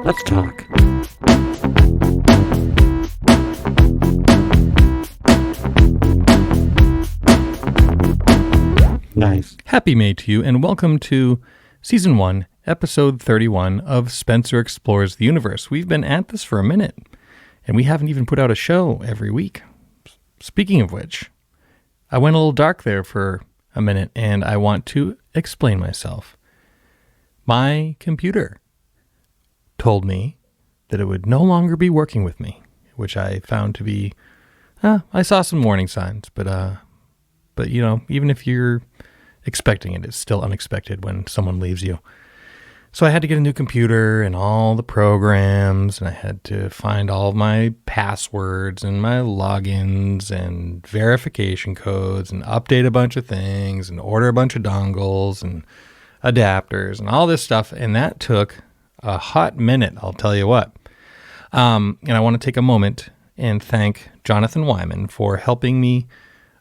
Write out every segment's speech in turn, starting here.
Let's talk. Nice. Happy May to you, and welcome to Season 1, Episode 31 of Spencer Explores the Universe. We've been at this for a minute, and we haven't even put out a show every week. Speaking of which, I went a little dark there for a minute, and I want to explain myself. My computer told me that it would no longer be working with me, which I found to be, I saw some warning signs, but you know, even if you're expecting it, it's still unexpected when someone leaves you. So I had to get a new computer and all the programs, and I had to find all of my passwords and my logins and verification codes and update a bunch of things and order a bunch of dongles and adapters and all this stuff. And that took a hot minute, I'll tell you what. And I want to take a moment and thank Jonathan Wyman for helping me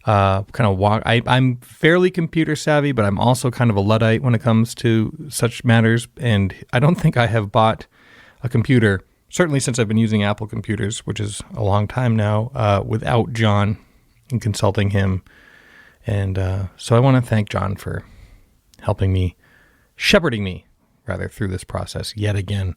kind of walk. I'm fairly computer savvy, but I'm also kind of a Luddite when it comes to such matters. And I don't think I have bought a computer, certainly since I've been using Apple computers, which is a long time now, without John and consulting him. And so I want to thank John for helping me, shepherding me, rather, through this process yet again.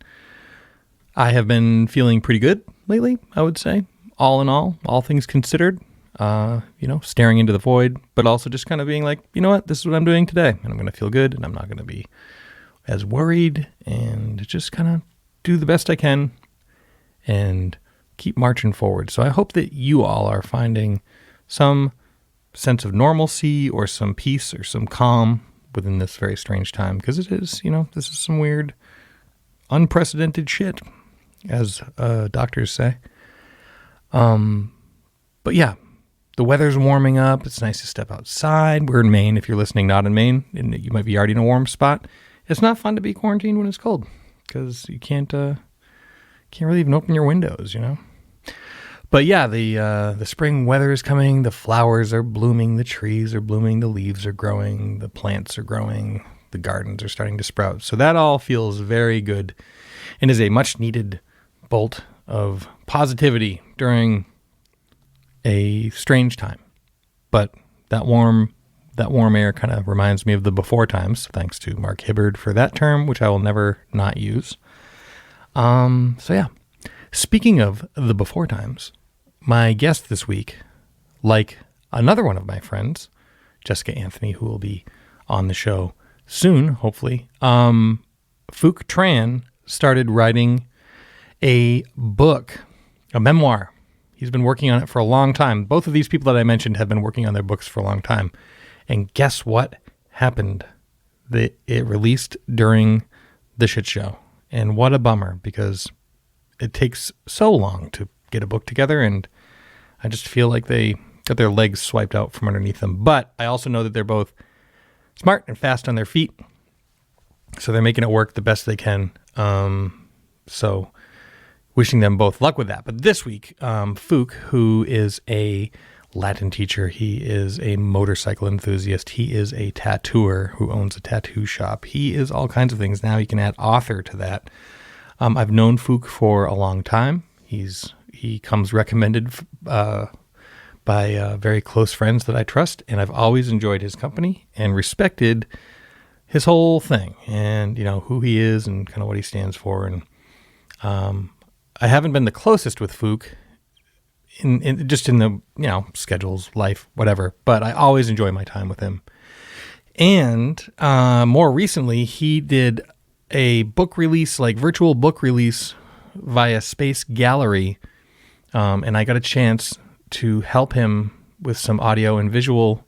I have been feeling pretty good lately, I would say. All in all things considered. Staring into the void, but also just kind of being like, you know what, this is what I'm doing today, and I'm going to feel good, and I'm not going to be as worried, and just kind of do the best I can and keep marching forward. So I hope that you all are finding some sense of normalcy or some peace or some calm within this very strange time, because it is, this is some weird, unprecedented shit, as doctors say. But yeah, the weather's warming up. It's nice to step outside. We're in Maine. If you're listening not in Maine, and you might be already in a warm spot, it's not fun to be quarantined when it's cold, because you can't really even open your windows, But yeah, the spring weather is coming. The flowers are blooming. The trees are blooming. The leaves are growing. The plants are growing. The gardens are starting to sprout. So that all feels very good and is a much needed bolt of positivity during a strange time. But that warm air kind of reminds me of the before times, thanks to Mark Hibbard for that term, which I will never not use. So yeah, speaking of the before times, my guest this week, like another one of my friends, Jessica Anthony, who will be on the show soon, hopefully, Phuc Tran started writing a book, a memoir. He's been working on it for a long time. Both of these people that I mentioned have been working on their books for a long time. And guess what happened? It released during the shit show. And what a bummer, because it takes so long to get a book together, and I just feel like they got their legs swiped out from underneath them. But I also know that they're both smart and fast on their feet, so they're making it work the best they can. So wishing them both luck with that. But this week, Phuc, who is a Latin teacher, he is a motorcycle enthusiast, he is a tattooer who owns a tattoo shop. He is all kinds of things. Now you can add author to that. I've known Phuc for a long time. He comes recommended by very close friends that I trust, and I've always enjoyed his company and respected his whole thing, and who he is and kind of what he stands for. And I haven't been the closest with Phuc in the, schedules, life, whatever, but I always enjoy my time with him. And more recently, he did a book release, like virtual book release via Space Gallery. And I got a chance to help him with some audio and visual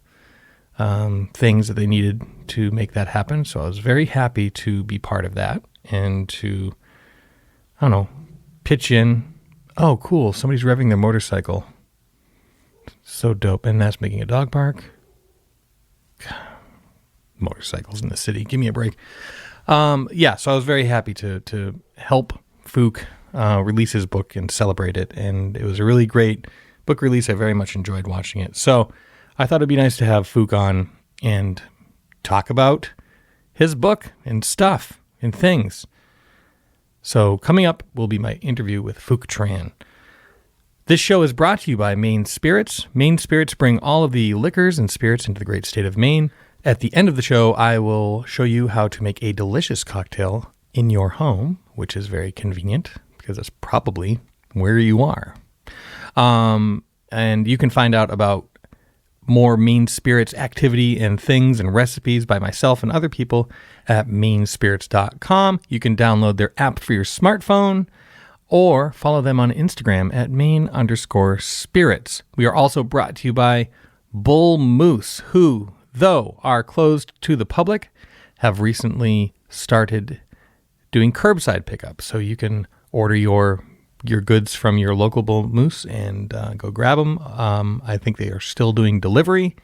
things that they needed to make that happen. So I was very happy to be part of that and to, pitch in. Oh, cool. Somebody's revving their motorcycle. So dope. And that's making a dog bark. God, motorcycles in the city. Give me a break. So I was very happy to help Phuc release his book and celebrate it. And it was a really great book release. I very much enjoyed watching it. So I thought it'd be nice to have Phuc on and talk about his book and stuff and things. So coming up will be my interview with Phuc Tran. This show is brought to you by Maine Spirits. Maine Spirits bring all of the liquors and spirits into the great state of Maine. At the end of the show, I will show you how to make a delicious cocktail in your home, which is very convenient because that's probably where you are. And you can find out about more Maine Spirits activity and things and recipes by myself and other people at mainspirits.com. You can download their app for your smartphone or follow them on Instagram at Maine_spirits. We are also brought to you by Bull Moose, who, though are closed to the public, have recently started doing curbside pickup. So you can order your goods from your local Bull Moose and go grab them. I think they are still doing delivery.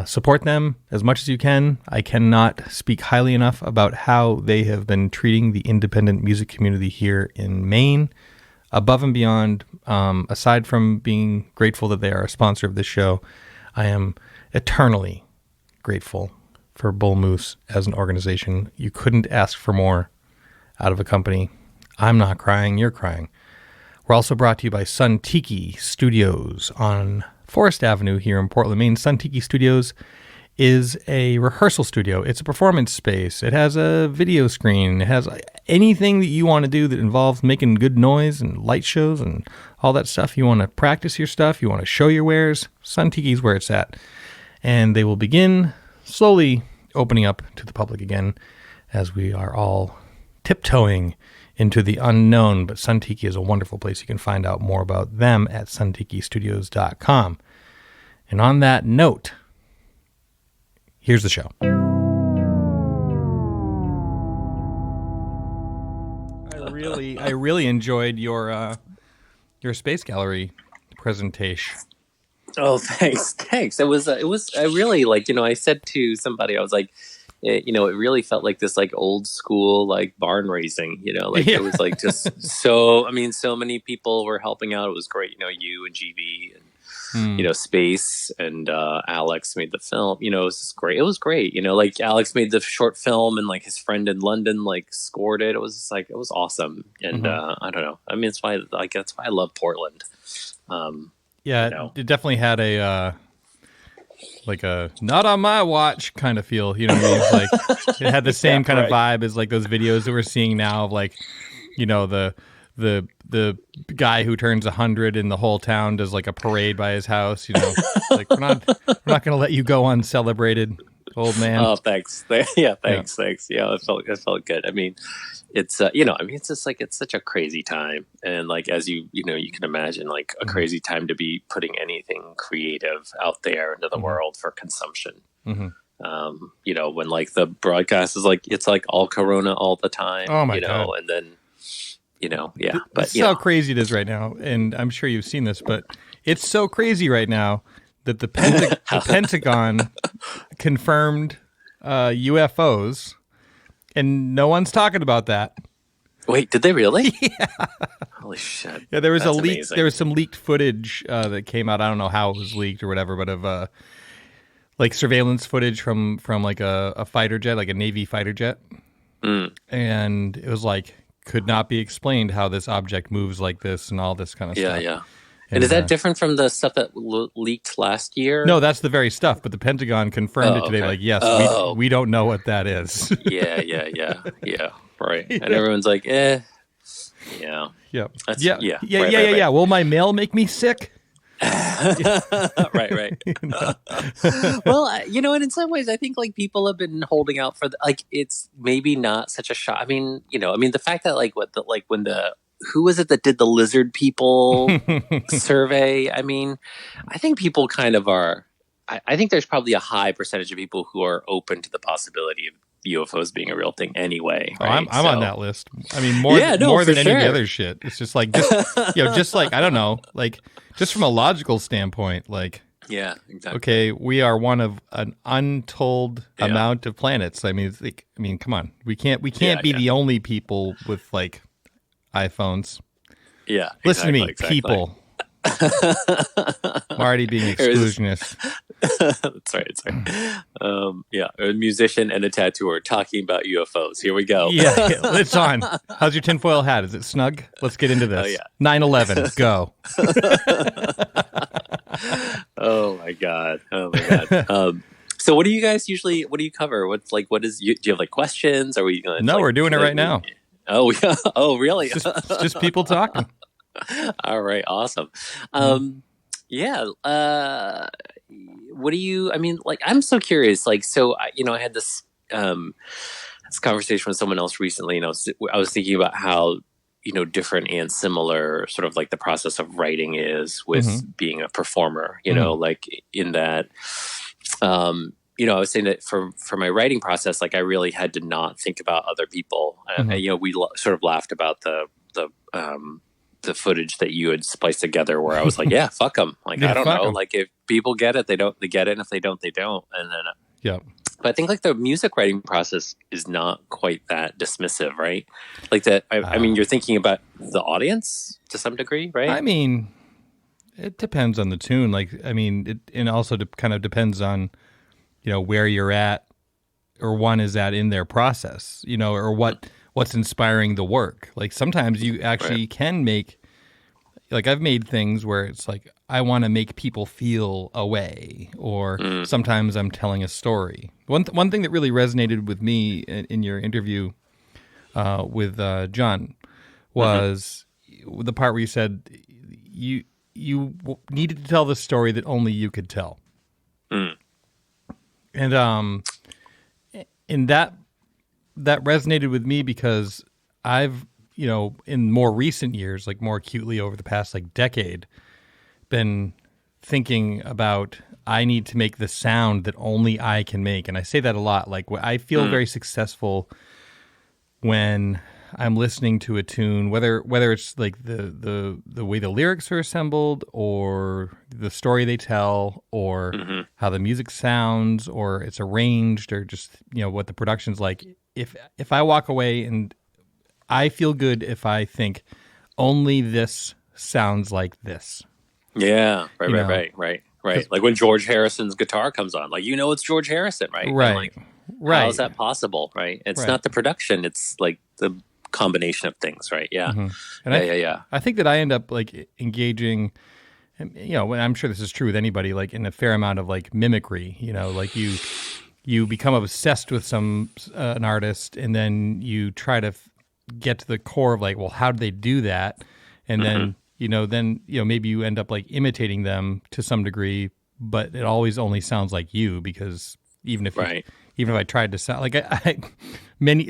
Support them as much as you can. I cannot speak highly enough about how they have been treating the independent music community here in Maine. Above and beyond, aside from being grateful that they are a sponsor of this show, I am eternally grateful for Bull Moose as an organization. You couldn't ask for more out of a company. I'm not crying, you're crying. We're also brought to you by Sun Tiki Studios on Forest Avenue here in Portland, Maine. Sun Tiki Studios is a rehearsal studio. It's a performance space. It has a video screen. It has anything that you want to do that involves making good noise and light shows and all that stuff. You want to practice your stuff. You want to show your wares. Sun Tiki is where it's at. And they will begin slowly opening up to the public again as we are all tiptoeing into the unknown, but Sun Tiki is a wonderful place. You can find out more about them at suntikistudios.com. And on that note, here's the show. I really enjoyed your space gallery presentation. Oh, thanks. It was I really I said to somebody, I was like, it really felt like this old school barn raising, It was just so many people were helping out. It was great. You and GV and Space and Alex made the film. It was just great. It was great. Alex made the short film and his friend in London scored it. It was just it was awesome. And I don't know. It's why that's why I love Portland. It definitely had a not on my watch kind of feel, you know what I mean? It had the same kind of vibe as those videos that we're seeing now of the guy who turns 100 and the whole town does a parade by his house. We're not going to let you go uncelebrated, old man. Oh, thanks. Thanks. Yeah, it felt good. It's it's just it's such a crazy time, and as you can imagine, a crazy time to be putting anything creative out there into the world for consumption. When the broadcast is it's all Corona all the time. Oh my God. And then but this is how crazy it is right now, and I'm sure you've seen this, but it's so crazy right now that the Pentagon confirmed UFOs. And no one's talking about that. Wait, did they really? Yeah. Holy shit. Yeah, there was That's a leak. amazing. There was some leaked footage that came out. I don't know how it was leaked or whatever, but of surveillance footage from a fighter jet, a Navy fighter jet. And it was could not be explained how this object moves like this and all this kind of stuff. Yeah. And is that different from the stuff that leaked last year? No, that's the very stuff. But the Pentagon confirmed it today. Okay. Yes, we don't know what that is. Yeah. Right. And everyone's Yeah. Yep. Right. Will my mail make me sick? Right. Well, and in some ways, I think people have been holding out for it's maybe not such a shock. The fact that when the who was it that did the lizard people survey? I think people kind of are. I think there's probably a high percentage of people who are open to the possibility of UFOs being a real thing anyway. Right? I'm on that list. More than any of the other shit. It's just I don't know, just from a logical standpoint, yeah, exactly. Okay, we are one of an untold amount of planets. Come on, we can't be the only people with iPhones. Yeah, listen to me, exactly. people. I'm already being exclusionist. That's right. That's right. Yeah, a musician and a tattooer talking about UFOs. Here we go. Yeah, it's on. How's your tinfoil hat? Is it snug? Let's get into this. Oh yeah. 9/11, go. Oh my god. Oh my god. So what do you guys usually? What do you cover? What's like? What is? Do you have like questions? Or are we going? No, like, we're doing it right now. Oh yeah. Oh really? It's just people talking. All right. Awesome. Yeah. What do you? I mean, like, I'm so curious. Like, so I had this this conversation with someone else recently, and I was thinking about how different and similar sort of like the process of writing is with being a performer. Like in that. I was saying that for my writing process, like I really had to not think about other people. And, we sort of laughed about the footage that you had spliced together where I was like, yeah, fuck them. Like, I don't know. Like if people get it, they get it. And if they don't, they don't. And then, yeah. But I think like the music writing process is not quite that dismissive, right? Like that. I mean, you're thinking about the audience to some degree, right? I mean, it depends on the tune. Like, I mean, it also kind of depends on, where you're at or one is at in their process, or what's inspiring the work. Like sometimes you actually can make, like I've made things where it's like, I want to make people feel a way, or sometimes I'm telling a story. One thing that really resonated with me in your interview with John was the part where you said you needed to tell the story that only you could tell. And that resonated with me because I've, in more recent years, like more acutely over the past like decade, been thinking about I need to make the sound that only I can make. And I say that a lot. Like I feel very successful when I'm listening to a tune, whether it's like the way the lyrics are assembled, or the story they tell, or how the music sounds, or it's arranged, or just what the production's like. If I walk away and I feel good if I think only this sounds like this. Yeah, right. Like when George Harrison's guitar comes on, like it's George Harrison, right? Right. Right. How is that possible? Right. It's not the production. It's like the combination of things, right? Yeah. And I think that I end up like engaging, and I'm sure this is true with anybody, like in a fair amount of like mimicry. Like you become obsessed with an artist, and then you try to get to the core of like, well, how did they do that? And then maybe you end up like imitating them to some degree, but it always only sounds like you, because even if I tried to sound like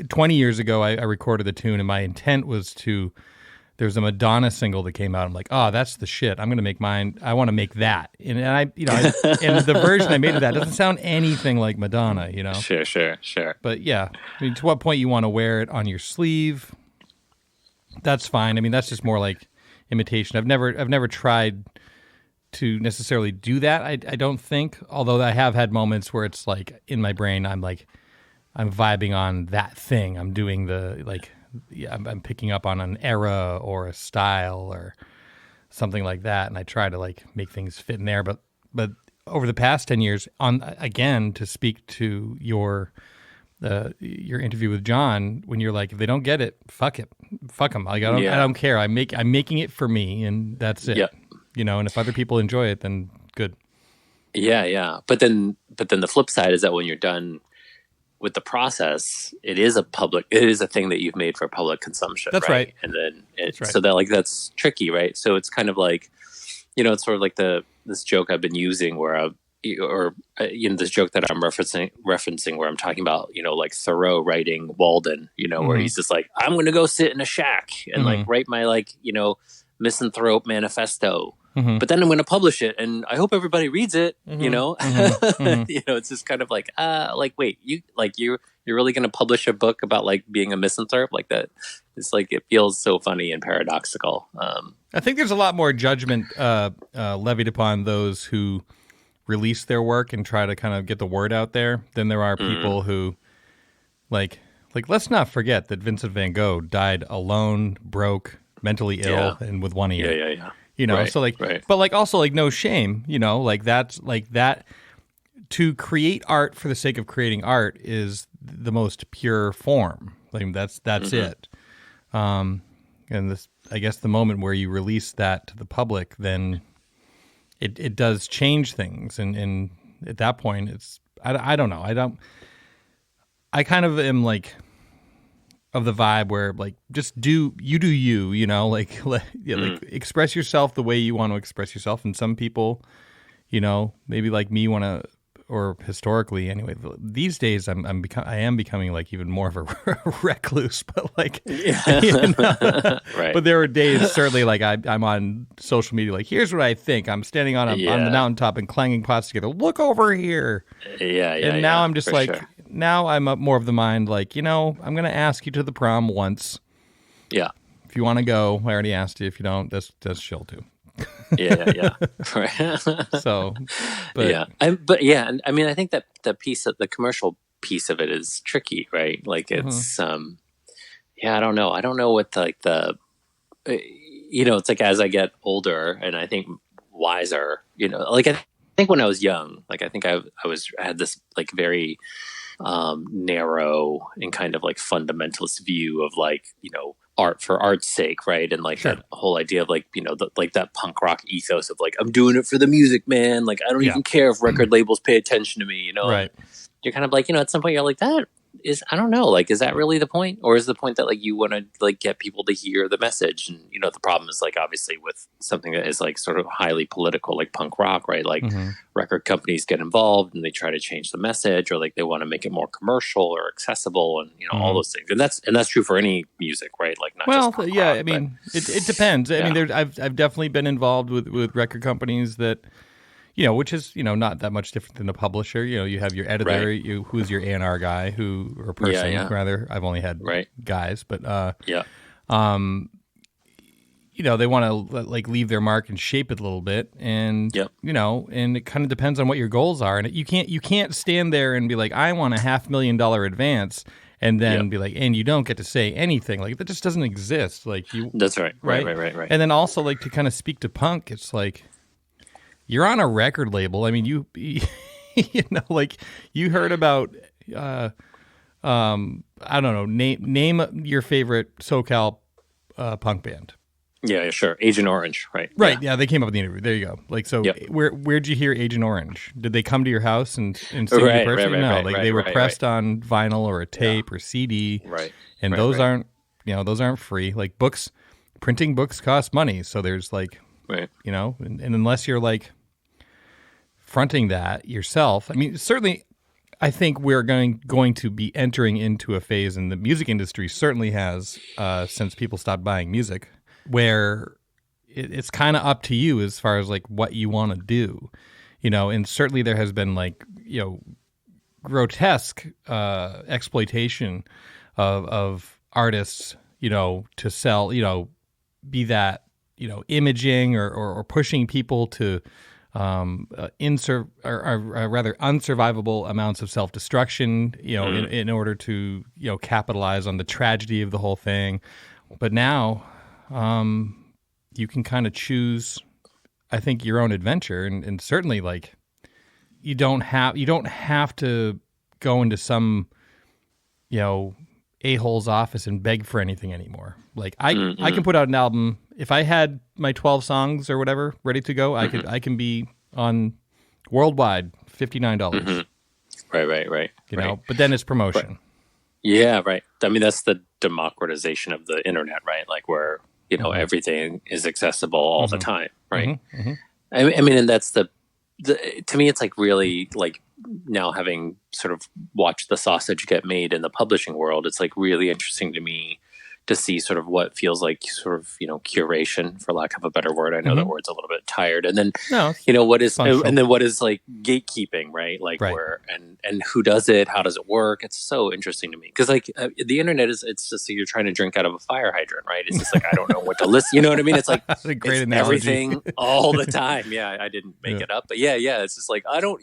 20 years ago, I recorded the tune, and my intent was there's a Madonna single that came out. I'm like, oh, that's the shit. I'm going to make mine. I want to make that. And and the version I made of that doesn't sound anything like Madonna, Sure. But yeah, I mean, to what point you want to wear it on your sleeve, that's fine. I mean, that's just more like imitation. I've never tried to necessarily do that. I don't think, although I have had moments where it's like in my brain, I'm vibing on that thing. I'm doing I'm picking up on an era or a style or something like that. And I try to like make things fit in there. But over the past 10 years again, to speak to your interview with John, when you're like, if they don't get it, fuck them. Like, I don't care. I'm making it for me, and that's it. Yep. And if other people enjoy it, then good. Yeah. But then the flip side is that when you're done with the process, it is a thing that you've made for public consumption. That's right. And then so that that's tricky, right? So it's kind of like, it's sort of like this joke I've been using where this joke that I'm referencing where I'm talking about, like Thoreau writing Walden, where he's just like, I'm going to go sit in a shack and like write my misanthrope manifesto. But then I'm going to publish it, and I hope everybody reads it. It's just kind of like, wait, you're really going to publish a book about like being a misanthrope like that? It's like, it feels so funny and paradoxical. I think there's a lot more judgment levied upon those who release their work and try to kind of get the word out there than there are people who like let's not forget that Vincent van Gogh died alone, broke, mentally ill, and with one ear. Yeah. Right, So like, right. but like also like no shame, like that's like that. To create art for the sake of creating art is the most pure form. Like that's it. And this, I guess, the moment where you release that to the public, then it does change things. And at that point, it's I don't know. I kind of am like of the vibe where like just do you, like like express yourself the way you want to express yourself. And some people, maybe like me want to. Or historically, anyway. These days, I am becoming like even more of a recluse. But like, Right. But there are days certainly like I'm on social media. Like, here's what I think. I'm standing on the mountaintop and clanging pots together. Look over here. And now I'm just like, now I'm up more of the mind. Like, I'm going to ask you to the prom once. Yeah. If you want to go, I already asked you. If you don't, that's chill too. Yeah. Right. So, but and I mean, I think that the piece of the commercial piece of it is tricky, right? Like it's, I don't know. I don't know what like it's like as I get older and I think wiser, like I think when I was young, like I think I had this like very narrow and kind of like fundamentalist view of like, art for art's sake, right? And like that whole idea of like, like that punk rock ethos of like, I'm doing it for the music, man. Like, I don't even care if record labels pay attention to me, Right. You're kind of like, at some point you're like, that is, I don't know, like, is that really the point? Or is the point that like you want to like get people to hear the message? And, the problem is like, obviously with something that is like sort of highly political, like punk rock, right? Like record companies get involved and they try to change the message, or like they want to make it more commercial or accessible and, all those things. And that's true for any music, right? Like not just punk rock, I mean, it depends. I mean, I've definitely been involved with record companies that, which is, not that much different than a publisher. You have your editor, who's your A&R guy, or person, rather. I've only had guys, but they want to like leave their mark and shape it a little bit, and and it kind of depends on what your goals are. And you can't stand there and be like, I want $500,000 advance, and then be like, and you don't get to say anything. Like that just doesn't exist. Like you. That's right. Right. And then also like to kind of speak to punk, it's like. You're on a record label. I mean, you like you heard about, I don't know, name your favorite SoCal punk band. Yeah, sure. Agent Orange, right? Right. Yeah, they came up with the interview. There you go. Like, so where'd you hear Agent Orange? Did they come to your house and sing you personally? No, like they were pressed on vinyl or a tape or CD. Right. And those aren't, those aren't free. Like printing books cost money. So there's like, and unless you're like, fronting that yourself. I mean, certainly, I think we're going to be entering into a phase, and the music industry certainly has, since people stopped buying music, where it's kind of up to you as far as like what you want to do, and certainly there has been like, grotesque exploitation of artists, to sell, be that, imaging or pushing people to rather unsurvivable amounts of self-destruction, in order to, capitalize on the tragedy of the whole thing. But now, you can kind of choose, I think, your own adventure, and certainly like you don't have to go into some, a-hole's office and beg for anything anymore. Like I can put out an album. If I had my 12 songs or whatever ready to go, I can be on worldwide $59. Right. But then it's promotion. Right. Yeah, right. I mean, that's the democratization of the internet, right? Like where, everything is accessible all the time, right? I mean, and that's the to me, it's like really like now having sort of watched the sausage get made in the publishing world, it's like really interesting to me to see sort of what feels like sort of, curation, for lack of a better word. I know that word's a little bit tired. And then, what is, and then what is like gatekeeping, right? Like where, and who does it? How does it work? It's so interesting to me. Cause like the internet it's just, you're trying to drink out of a fire hydrant, right? It's just like, I don't know what to listen. You know what I mean? It's like, that's a great analogy. Everything all the time. Yeah. I didn't make it up, but yeah. It's just like, I don't,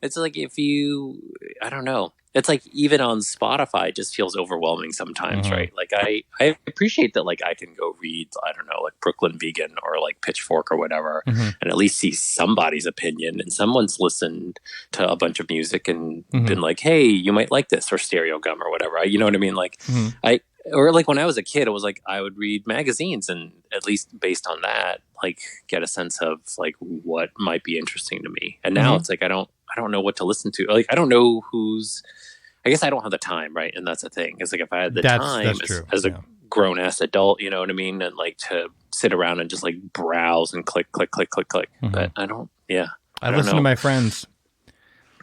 it's like if you, I don't know. it's like even on Spotify, it just feels overwhelming sometimes, right? Like I appreciate that, like I can go read, I don't know, like Brooklyn Vegan or like Pitchfork or whatever, and at least see somebody's opinion, and someone's listened to a bunch of music and been like, hey, you might like this, or Stereo Gum or whatever. You know what I mean? Like or like when I was a kid, it was like I would read magazines and at least based on that, like get a sense of like what might be interesting to me. And now it's like I don't know what to listen to. Like I don't know I guess I don't have the time, right? And that's the thing. It's like if I had the time as a grown ass adult, you know what I mean, and like to sit around and just like browse and click. But I don't. Yeah, I listen to my friends.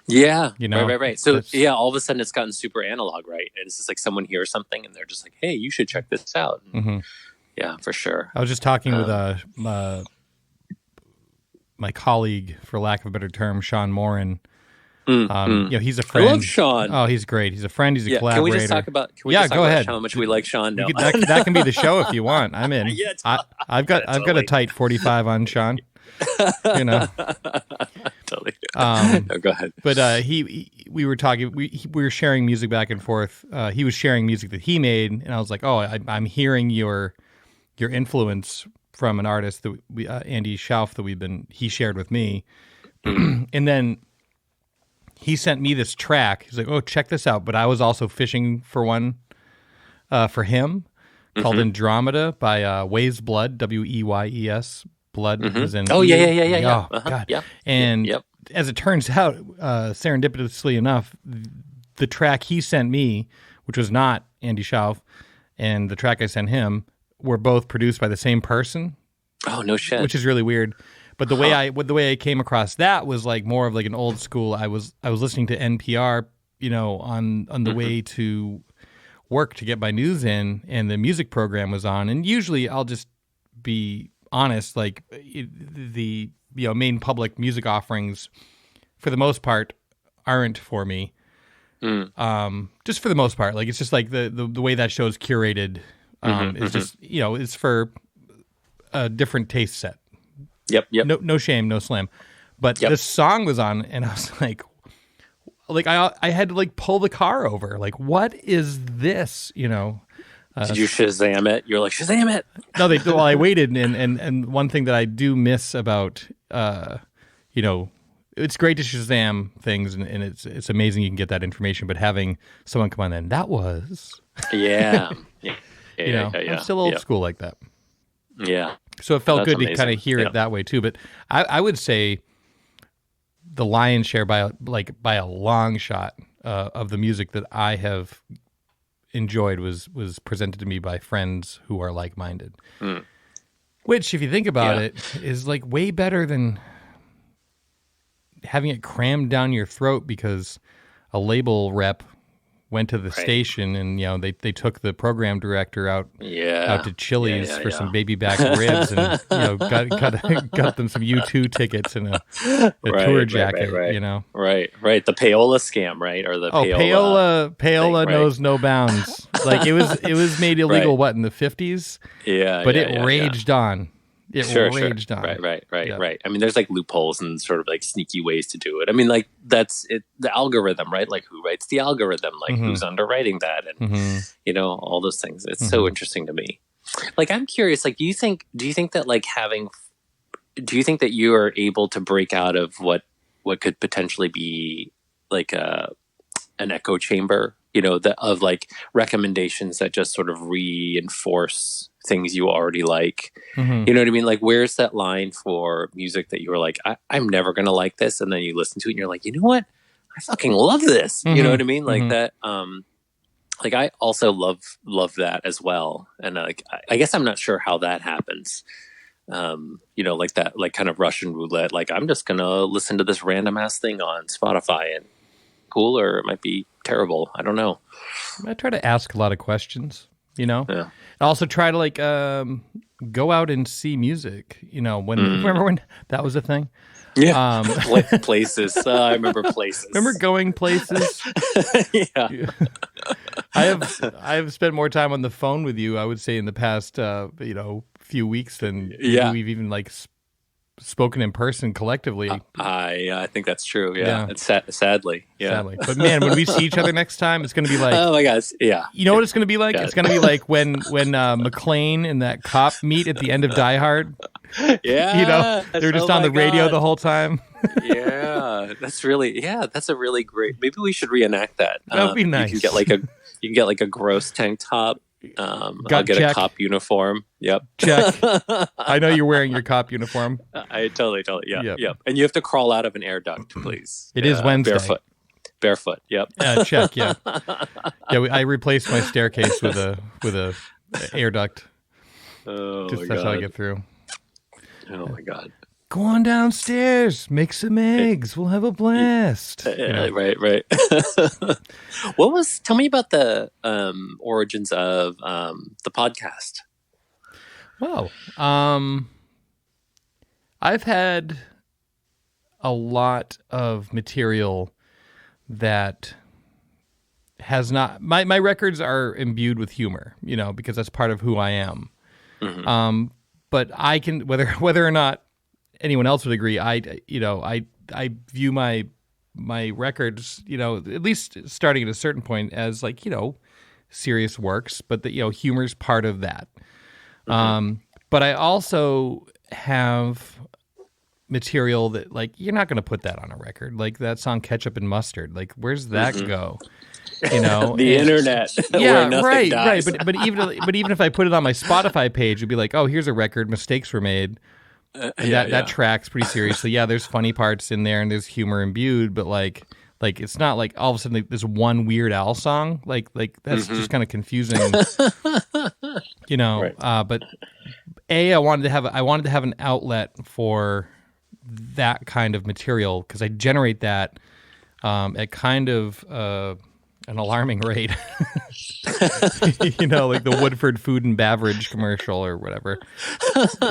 Yeah, you know, right. So all of a sudden it's gotten super analog, right? And it's just like someone hears something and they're just like, "Hey, you should check this out." Yeah, for sure. I was just talking with my colleague, for lack of a better term, Sean Morin. You know, he's a friend. I love Sean. Oh, he's great. He's a friend. He's a collaborator. Can we just talk about? Go ahead. How much we like Sean? No. That can be the show if you want. I'm in. I've got a tight 45 on Sean. You know. Totally. No, go ahead. But we were talking. We were sharing music back and forth. He was sharing music that he made, and I was like, "Oh, I'm hearing your influence from an artist that Andy Schauf that he shared with me," and then he sent me this track. He's like, "Oh, check this out." But I was also fishing for one for him called Andromeda by Weyes Blood, Weyes Blood. Was in yeah. Oh, God. Yep. And as it turns out, serendipitously enough, the track he sent me, which was not Andy Schauf, and the track I sent him were both produced by the same person. Oh, no shit. Which is really weird. But the way I came across that was like more of like an old school. I was listening to NPR, you know, on the way to work to get my news in, and the music program was on. And usually, I'll just be honest, like the main public music offerings, for the most part, aren't for me. Just for the most part, like it's just like the way that show's curated is just it's for a different taste set. Yep. No shame, no slam. But this song was on, and I was like I had to like pull the car over. Like, what is this? You know? Did you Shazam it? You're like, Shazam it. No, well, I waited, and one thing that I do miss about it's great to Shazam things, and it's amazing you can get that information. But having someone come on, then that was I'm still old school like that. Yeah. So it felt good to kind of hear it that way too. But I would say the lion's share by a long shot of the music that I have enjoyed was presented to me by friends who are like-minded. Which, if you think about it, is like way better than having it crammed down your throat because a label rep went to the station and they took the program director out to Chili's for some baby back ribs and got them some U2 tickets and a tour jacket. Right. The payola scam, right? Or the payola knows no bounds. Like it was made illegal in the 50s? But it raged on. It raged on. Right. I mean, there's like loopholes and sort of like sneaky ways to do it. I mean, like that's it. The algorithm, right? Like who writes the algorithm? Like who's underwriting that? And all those things. It's so interesting to me. Like, I'm curious. Like, do you think that like do you think that you are able to break out of what could potentially be like an echo chamber? Of like recommendations that just sort of reinforce things you already like. You know what I mean? Like, where's that line for music that you were like, I'm never going to like this. And then you listen to it and you're like, you know what? I fucking love this. You know what I mean? Like that. Like I also love that as well. And like, I guess I'm not sure how that happens. Like that, like kind of Russian roulette. Like, I'm just going to listen to this random ass thing on Spotify and cool, or it might be terrible. I don't know. I try to ask a lot of questions, I also try to like go out and see music, remember when that was a thing? Yeah. Like places. I remember places. Remember going places? Yeah. I have spent more time on the phone with you, I would say, in the past few weeks than we've even like spoken in person collectively. I think that's true. Yeah. It's sadly. Yeah. Sadly. But man, when we see each other next time, it's going to be like, oh my gosh. Yeah. You know what it's going to be like? It's going to be like when McClane and that cop meet at the end of Die Hard. Yeah. You know, they're just on the radio the whole time. That's a really great. Maybe we should reenact that. That would be nice. You can get like a gross tank top. I'll get a cop uniform. Yep. Check. I know you're wearing your cop uniform. I totally. Yeah. Yep. And you have to crawl out of an air duct, please. It is Wednesday. Barefoot. Yep. Check. Yeah. I replaced my staircase with a air duct. Oh my God. That's how I get through. Oh my God. Go on downstairs, make some eggs. We'll have a blast. Right. Tell me about the origins of the podcast. Wow. I've had a lot of material that has not, my records are imbued with humor, because that's part of who I am. Mm-hmm. But I can, whether or not anyone else would agree, I view my records, at least starting at a certain point as like, serious works, but that, humor's part of that. Mm-hmm. But I also have material that like, you're not going to put that on a record. Like that song Ketchup and Mustard, like where's that go? The internet. Yeah, right. But even if I put it on my Spotify page, it'd be like, oh, here's a record, mistakes were made. And that tracks pretty seriously. Yeah, there's funny parts in there and there's humor imbued, but like it's not like all of a sudden like, this one Weird Al song. Like that's just kind of confusing. Right. But I wanted to have an outlet for that kind of material because I generate that at kind of an alarming rate. Like the Woodford Food and Beverage commercial or whatever,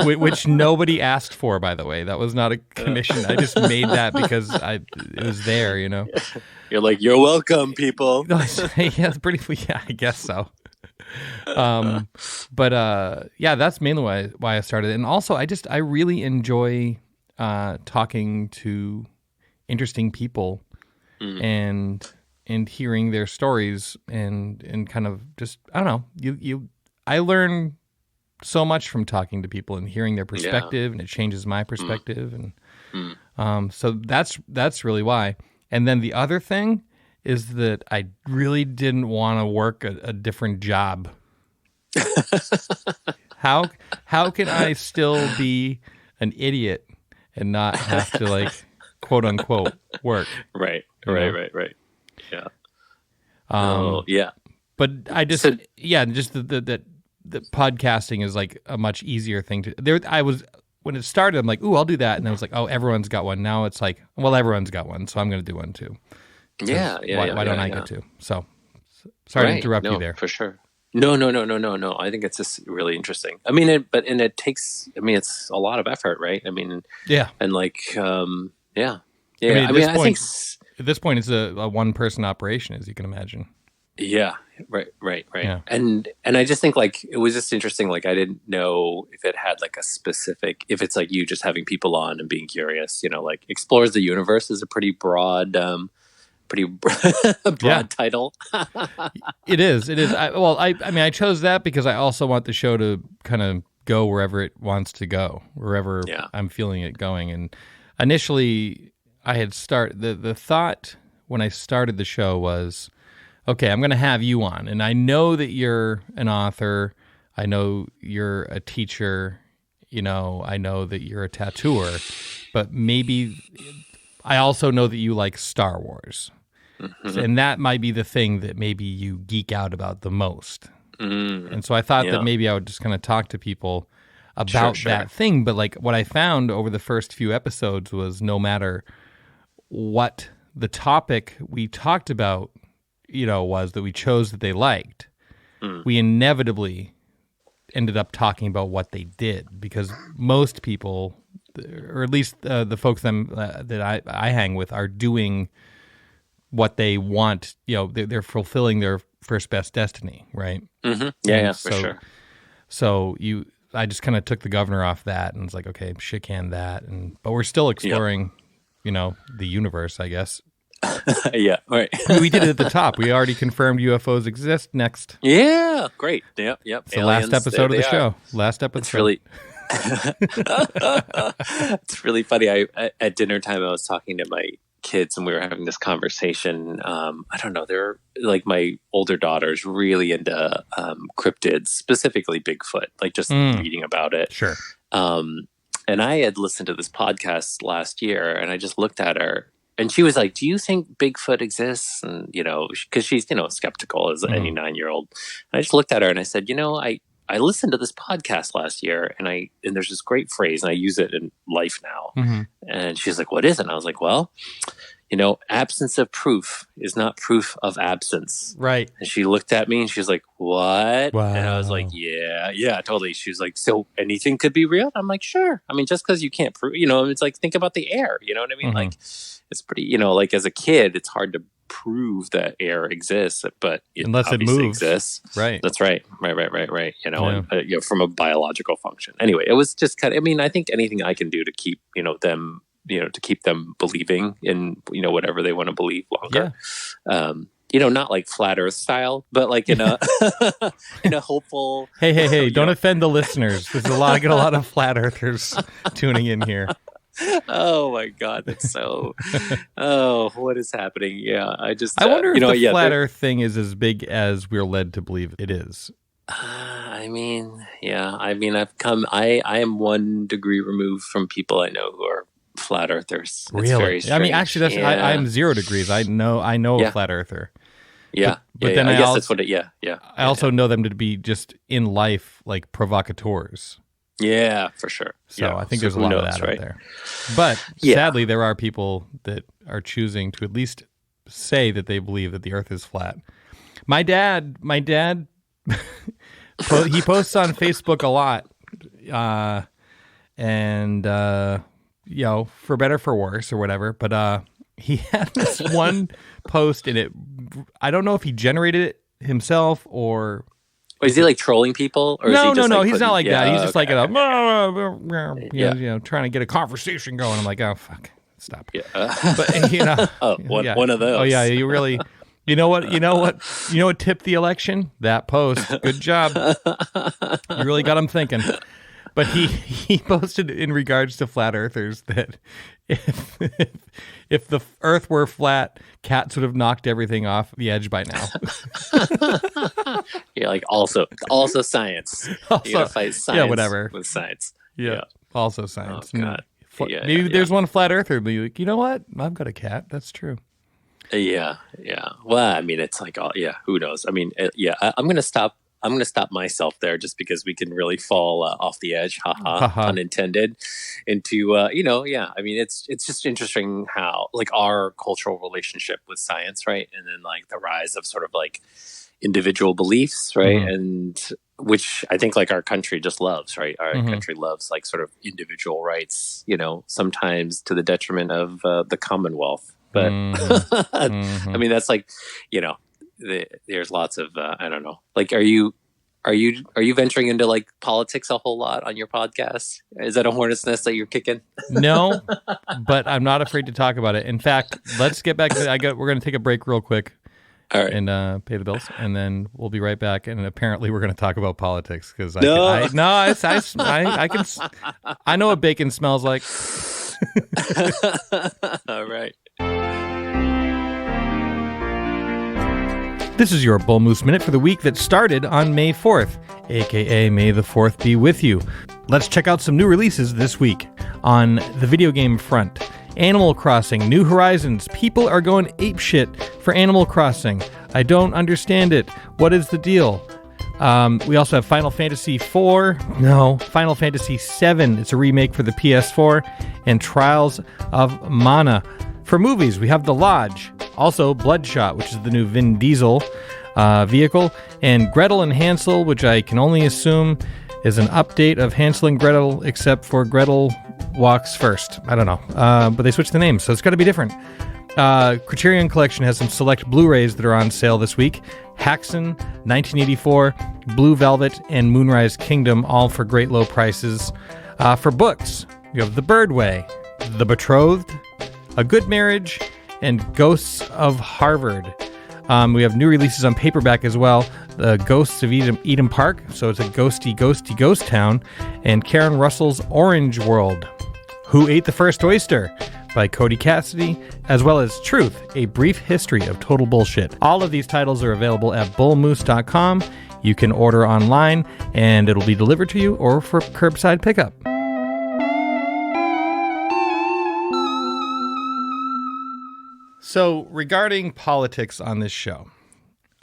which nobody asked for, by the way. That was not a commission. I just made that because it was there, You're like, you're welcome, people. Yeah, I guess so. But that's mainly why I started. And also, I really enjoy talking to interesting people and hearing their stories and kind of just, I don't know, I learn so much from talking to people and hearing their perspective, and it changes my perspective. And so that's really why. And then the other thing is that I really didn't want to work a different job. How can I still be an idiot and not have to like quote unquote work? Right. Yeah. But I just the podcasting is like a much easier thing to. When it started, I'm like, ooh, I'll do that, and I was like, oh, everyone's got one. Now it's like, well, everyone's got one, so I'm going to do one too. Why don't I get to? So sorry to interrupt you there. For sure. No. I think it's just really interesting. I mean, it takes. I mean, it's a lot of effort, right? I mean, yeah, and like, yeah. I think at this point, it's a one-person operation, as you can imagine. Yeah, right. Yeah. And I just think like it was just interesting. Like I didn't know if it had like a specific. If it's like you just having people on and being curious, like explores the universe is a pretty broad. Title. It is. I chose that because I also want the show to kind of go wherever it wants to go, wherever I'm feeling it going. And initially, I had the thought when I started the show was, okay, I'm going to have you on, and I know that you're an author. I know you're a teacher. I know that you're a tattooer, but maybe I also know that you like Star Wars. Mm-hmm. And that might be the thing that maybe you geek out about the most. And so I thought that maybe I would just kind of talk to people about that thing. But like what I found over the first few episodes was no matter what the topic we talked about, was that we chose that they liked, we inevitably ended up talking about what they did because most people, or at least the folks that I hang with, are doing what they want. They're fulfilling their first best destiny, right? Mm-hmm. Yeah, for sure. So I just kind of took the governor off that and was like, okay, shit can that. But we're still exploring, the universe, I guess. Yeah, right. We did it at the top. We already confirmed UFOs exist. Next. Yeah, great. Yep. It's the last episode of the show. Last episode. It's really... It's really funny. At dinner time, I was talking to my kids and we were having this conversation. I don't know. They're like my older daughter's really into cryptids, specifically Bigfoot, like just reading about it. Sure. And I had listened to this podcast last year and I just looked at her and she was like, do you think Bigfoot exists? And, because she's, skeptical as any 9-year-old. And I just looked at her and I said, I listened to this podcast last year and there's this great phrase and I use it in life now. Mm-hmm. And she's like, what is it? And I was like, well, absence of proof is not proof of absence. Right. And she looked at me and she was like, what? Wow. And I was like, yeah, totally. She was like, so anything could be real? I'm like, sure. I mean, just because you can't prove, it's like, think about the air, you know what I mean? Mm-hmm. Like it's pretty, like as a kid, it's hard to prove that air exists, but unless it moves, exists. Right. That's right. Right. And, from a biological function. Anyway, it was just kind of, I think anything I can do to keep, them, to keep them believing in, whatever they want to believe longer. Yeah. Not like flat earth style, but like in a, in a hopeful. Hey, don't offend the listeners. There's I get a lot of flat earthers tuning in here. Oh my God, that's so. What is happening? Yeah, I wonder if the flat Earth thing is as big as we're led to believe it is. I am 1 degree removed from people I know who are flat earthers. It's really? Very strange. Actually, I'm 0 degrees. I know a flat earther. Yeah, but then I guess that's what it. Yeah. I also know them to be just in life like provocateurs. Yeah, for sure. So I think there's a lot of that out there. But sadly, there are people that are choosing to at least say that they believe that the earth is flat. My dad, he posts on Facebook a lot. And for better, for worse or whatever. But he had this one post in it. I don't know if he generated it himself or... Is he like trolling people? Or no, is he just he's not like that. He's just like trying to get a conversation going. I'm like, oh fuck, stop. Yeah. But one of those. Oh yeah, you really. You know what tipped the election? That post. Good job. You really got him thinking. But he posted in regards to flat earthers that if the earth were flat, cats would have knocked everything off the edge by now. Yeah, like also science. You gotta fight science with science. Yeah. Also science. Oh, God. Maybe there's one flat earther who'd be like, you know what? I've got a cat. That's true. Yeah. Well, it's like, who knows? I'm gonna stop myself there just because we can really fall off the edge, unintended, into, it's just interesting how like our cultural relationship with science, right? And then like the rise of sort of like individual beliefs, right? Mm-hmm. And which I think like our country just loves, right? Our country loves like sort of individual rights, sometimes to the detriment of the Commonwealth. But that's like, there's lots of I don't know. Like, are you venturing into like politics a whole lot on your podcast? Is that a hornet's nest that you're kicking? No, but I'm not afraid to talk about it. In fact, let's get back to we're going to take a break real quick. All right. And pay the bills, and then we'll be right back. And apparently, we're going to talk about politics because I know what bacon smells like. All right. This is your Bull Moose Minute for the week that started on May 4th, aka May the 4th be with you. Let's check out some new releases this week. On the video game front, Animal Crossing, New Horizons. People are going apeshit for Animal Crossing. I don't understand it. What is the deal? We also have Final Fantasy VII. It's a remake for the PS4. And Trials of Mana. For movies, we have The Lodge. Also, Bloodshot, which is the new Vin Diesel vehicle. And Gretel and Hansel, which I can only assume is an update of Hansel and Gretel, except for Gretel walks first. I don't know. But they switched the names, so it's got to be different. Criterion Collection has some select Blu-rays that are on sale this week. Haxan, 1984, Blue Velvet, and Moonrise Kingdom, all for great low prices. For books, you have The Bird Way, The Betrothed, A Good Marriage, and Ghosts of Harvard. We have new releases on paperback as well. The Ghosts of Eden Park, so it's a ghosty ghost town, and Karen Russell's Orange World. Who Ate the First Oyster? By Cody Cassidy, as well as Truth, A Brief History of Total Bullshit. All of these titles are available at bullmoose.com. You can order online, and it'll be delivered to you or for curbside pickup. So, regarding politics on this show,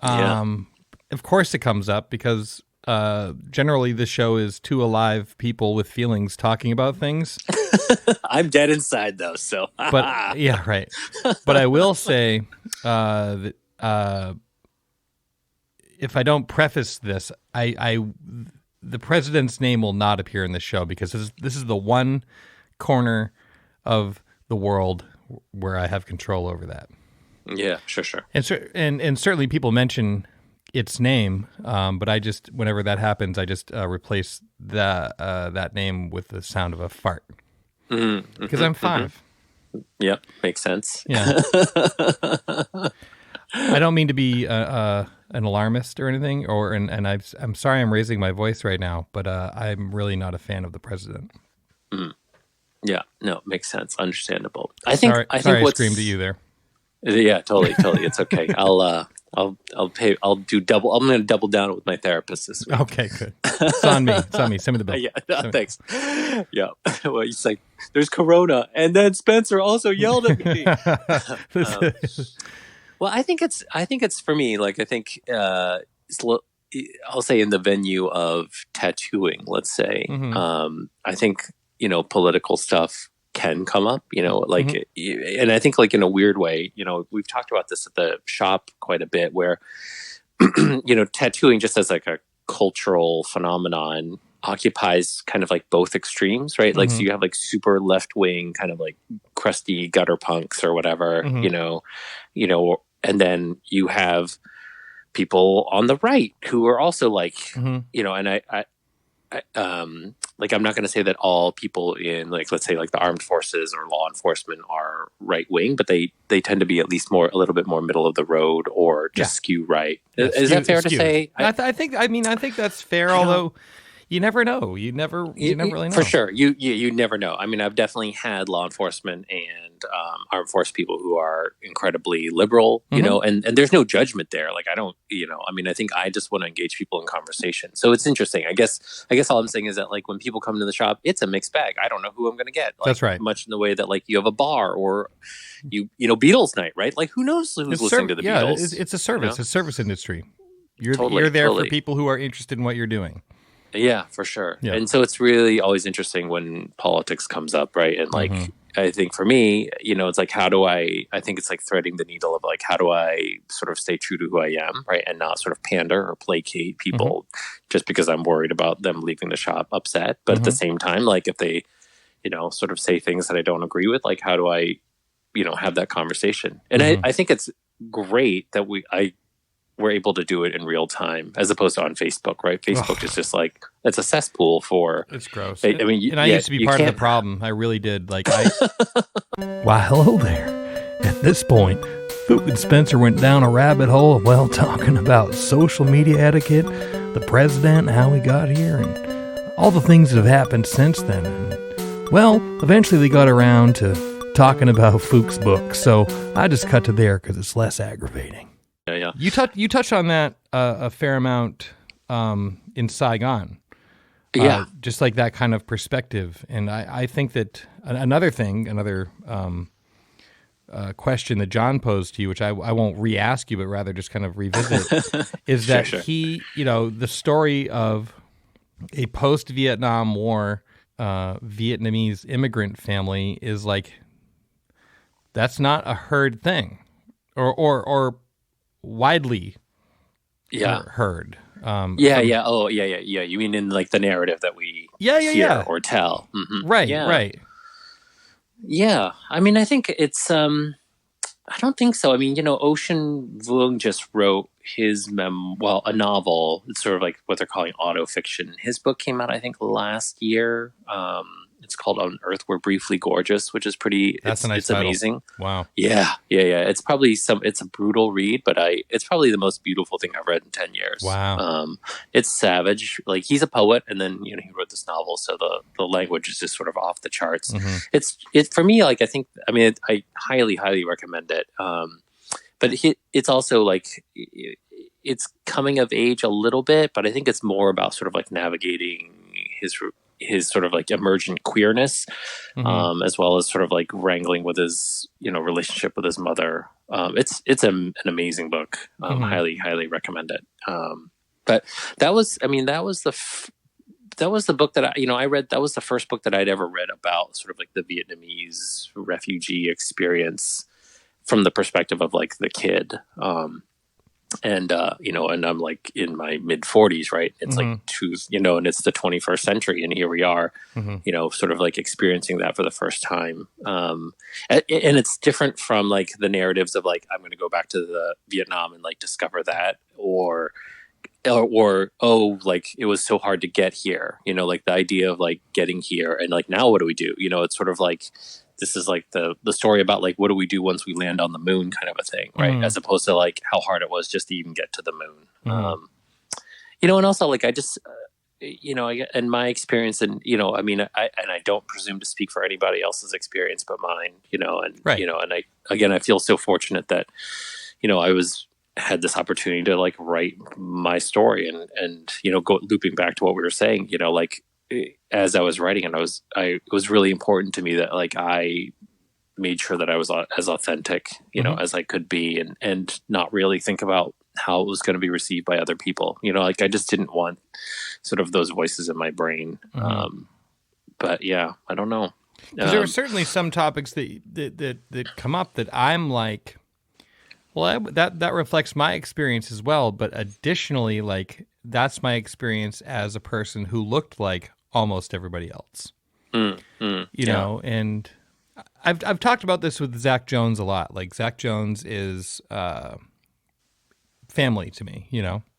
of course it comes up because generally the show is two alive people with feelings talking about things. I'm dead inside though, so. But yeah, right. But I will say that if I don't preface this, the president's name will not appear in the show because this is the one corner of the world where I have control over that. Yeah, sure. And certainly people mention its name, but I just, whenever that happens, I just replace that name with the sound of a fart. Because I'm 5. Yeah, makes sense. Yeah. I don't mean to be an alarmist or anything, and I'm sorry I'm raising my voice right now, but I'm really not a fan of the president. Yeah, no, makes sense. Understandable. I think I screamed at you there. Yeah, totally. It's okay. I'll do double. I'm going to double down with my therapist this week. Okay, good. It's on me. Send me the bill. Yeah, thanks. Yeah. Well, it's like there's Corona, and then Spencer also yelled at me. Well, I think it's for me. Like I think I'll say in the venue of tattooing. Let's say I think political stuff can come up, like, and I think like in a weird way, we've talked about this at the shop quite a bit where, tattooing just as like a cultural phenomenon occupies kind of like both extremes, right? Like, so you have like super left wing kind of like crusty gutter punks or whatever, and then you have people on the right who are also like, and like, I'm not going to say that all people in, like, let's say, like the armed forces or law enforcement are right wing, but they tend to be at least a little bit more middle of the road or just skew right. Is that fair to say? I think that's fair. Although you never know. You never really know. For sure. You never know. I mean, I've definitely had law enforcement and armed force people who are incredibly liberal, and there's no judgment there. Like, I don't, I think I just want to engage people in conversation. So it's interesting. I guess all I'm saying is that, like, when people come to the shop, it's a mixed bag. I don't know who I'm going to get. Like, that's right. Much in the way that, like, you have a bar or Beatles night, right? Like, who knows who's listening to the Beatles? It's a service. It's a service industry. You're there for people who are interested in what you're doing. Yeah, for sure. Yeah. And so it's really always interesting when politics comes up, right? And like, I think for me, it's like, I think it's like threading the needle of like, how do I sort of stay true to who I am, right? And not sort of pander or placate people just because I'm worried about them leaving the shop upset. But at the same time, like if they, sort of say things that I don't agree with, like how do I, have that conversation? And I think it's great that we're able to do it in real time as opposed to on Facebook, right? Facebook is just like, it's a cesspool for... It's gross. I mean, I used to be part of the problem. I really did. Like, Why, hello there. At this point, Phuc and Spencer went down a rabbit hole of, talking about social media etiquette, the president, how he got here, and all the things that have happened since then. And, eventually they got around to talking about Phuc's book, so I just cut to there because it's less aggravating. Yeah. You touch on that a fair amount in Saigon. Just like that kind of perspective. And I think that another question that John posed to you, which I won't re-ask you, but rather just kind of revisit, is that he, the story of a post-Vietnam War Vietnamese immigrant family is like, that's not a heard thing or widely heard. You mean in like the narrative that we hear or tell? Right. Yeah, I mean, I think it's I don't think so. I mean, Ocean Vuong just wrote his a novel. It's sort of like what they're calling autofiction. His book came out, I think, last year. It's called On Earth We're Briefly Gorgeous, which is That's a nice it's title. amazing. Wow. Yeah. It's probably it's a brutal read, but it's probably the most beautiful thing I've read in 10 years. Wow. It's savage. Like, he's a poet, and then, he wrote this novel. So the language is just sort of off the charts. Mm-hmm. It's for me, like, I highly, highly recommend it. But it's also like, it's coming of age a little bit, but I think it's more about sort of like navigating his sort of like emergent queerness, as well as sort of like wrangling with his, relationship with his mother. It's an amazing book. Highly, highly recommend it. But that was the book that I read. That was the first book that I'd ever read about sort of like the Vietnamese refugee experience from the perspective of like the kid. And I'm like in my mid 40s, right? It's like and it's the 21st century, and here we are, sort of like experiencing that for the first time. And it's different from like the narratives of like, I'm going to go back to the Vietnam and like discover that, or like it was so hard to get here, like the idea of like getting here and like, now what do we do? It's sort of like, this is like the story about like, what do we do once we land on the moon kind of a thing, right? As opposed to like how hard it was just to even get to the moon. And also like, I just, in my experience, and, I don't presume to speak for anybody else's experience but mine, right. And I feel so fortunate that, I had this opportunity to like write my story and go looping back to what we were saying, like, as I was writing, and it was really important to me that like I made sure that I was as authentic, as I could be, and not really think about how it was going to be received by other people. Like I just didn't want sort of those voices in my brain. But yeah, I don't know. Because there are certainly some topics that come up that I'm like, well, that reflects my experience as well. But additionally, like that's my experience as a person who looked like almost everybody else, you know, and I've talked about this with Zach Jones a lot. Like Zach Jones is family to me,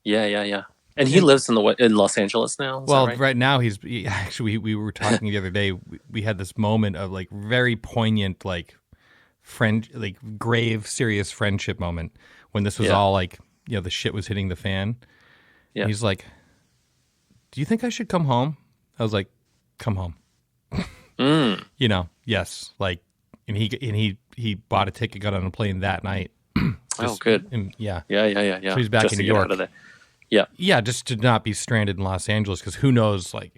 Yeah. And he lives in Los Angeles now. Well, right now actually we were talking the other day. We had this moment of like very poignant, like like grave, serious friendship moment when this was all like, the shit was hitting the fan. Yeah. And he's like, "Do you think I should come home?" I was like, "Come home." Yes. Like, and he bought a ticket, got on a plane that night. Good. Yeah. So he's back just in New York. Yeah, just to not be stranded in Los Angeles, because who knows? Right.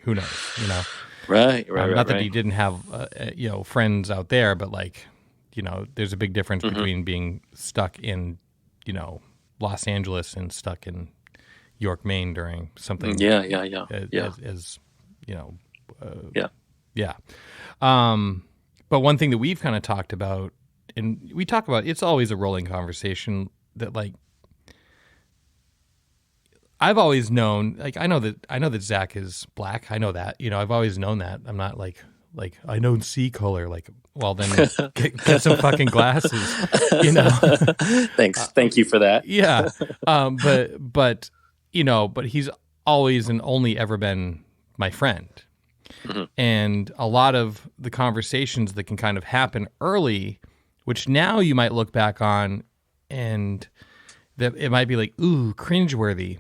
Not that he didn't have friends out there, but like, there's a big difference between being stuck in Los Angeles and stuck in York, Maine during something. Yeah. But one thing that we've kind of talked about, and we talk about, it's always a rolling conversation, that like I've always known, like I know that Zach is black. I know that, I've always known that. I'm not like I know sea color. Like, well then get some fucking glasses, Thanks. Thank you for that. Yeah. But he's always and only ever been my friend. And a lot of the conversations that can kind of happen early, which now you might look back on and that it might be like, ooh, cringeworthy.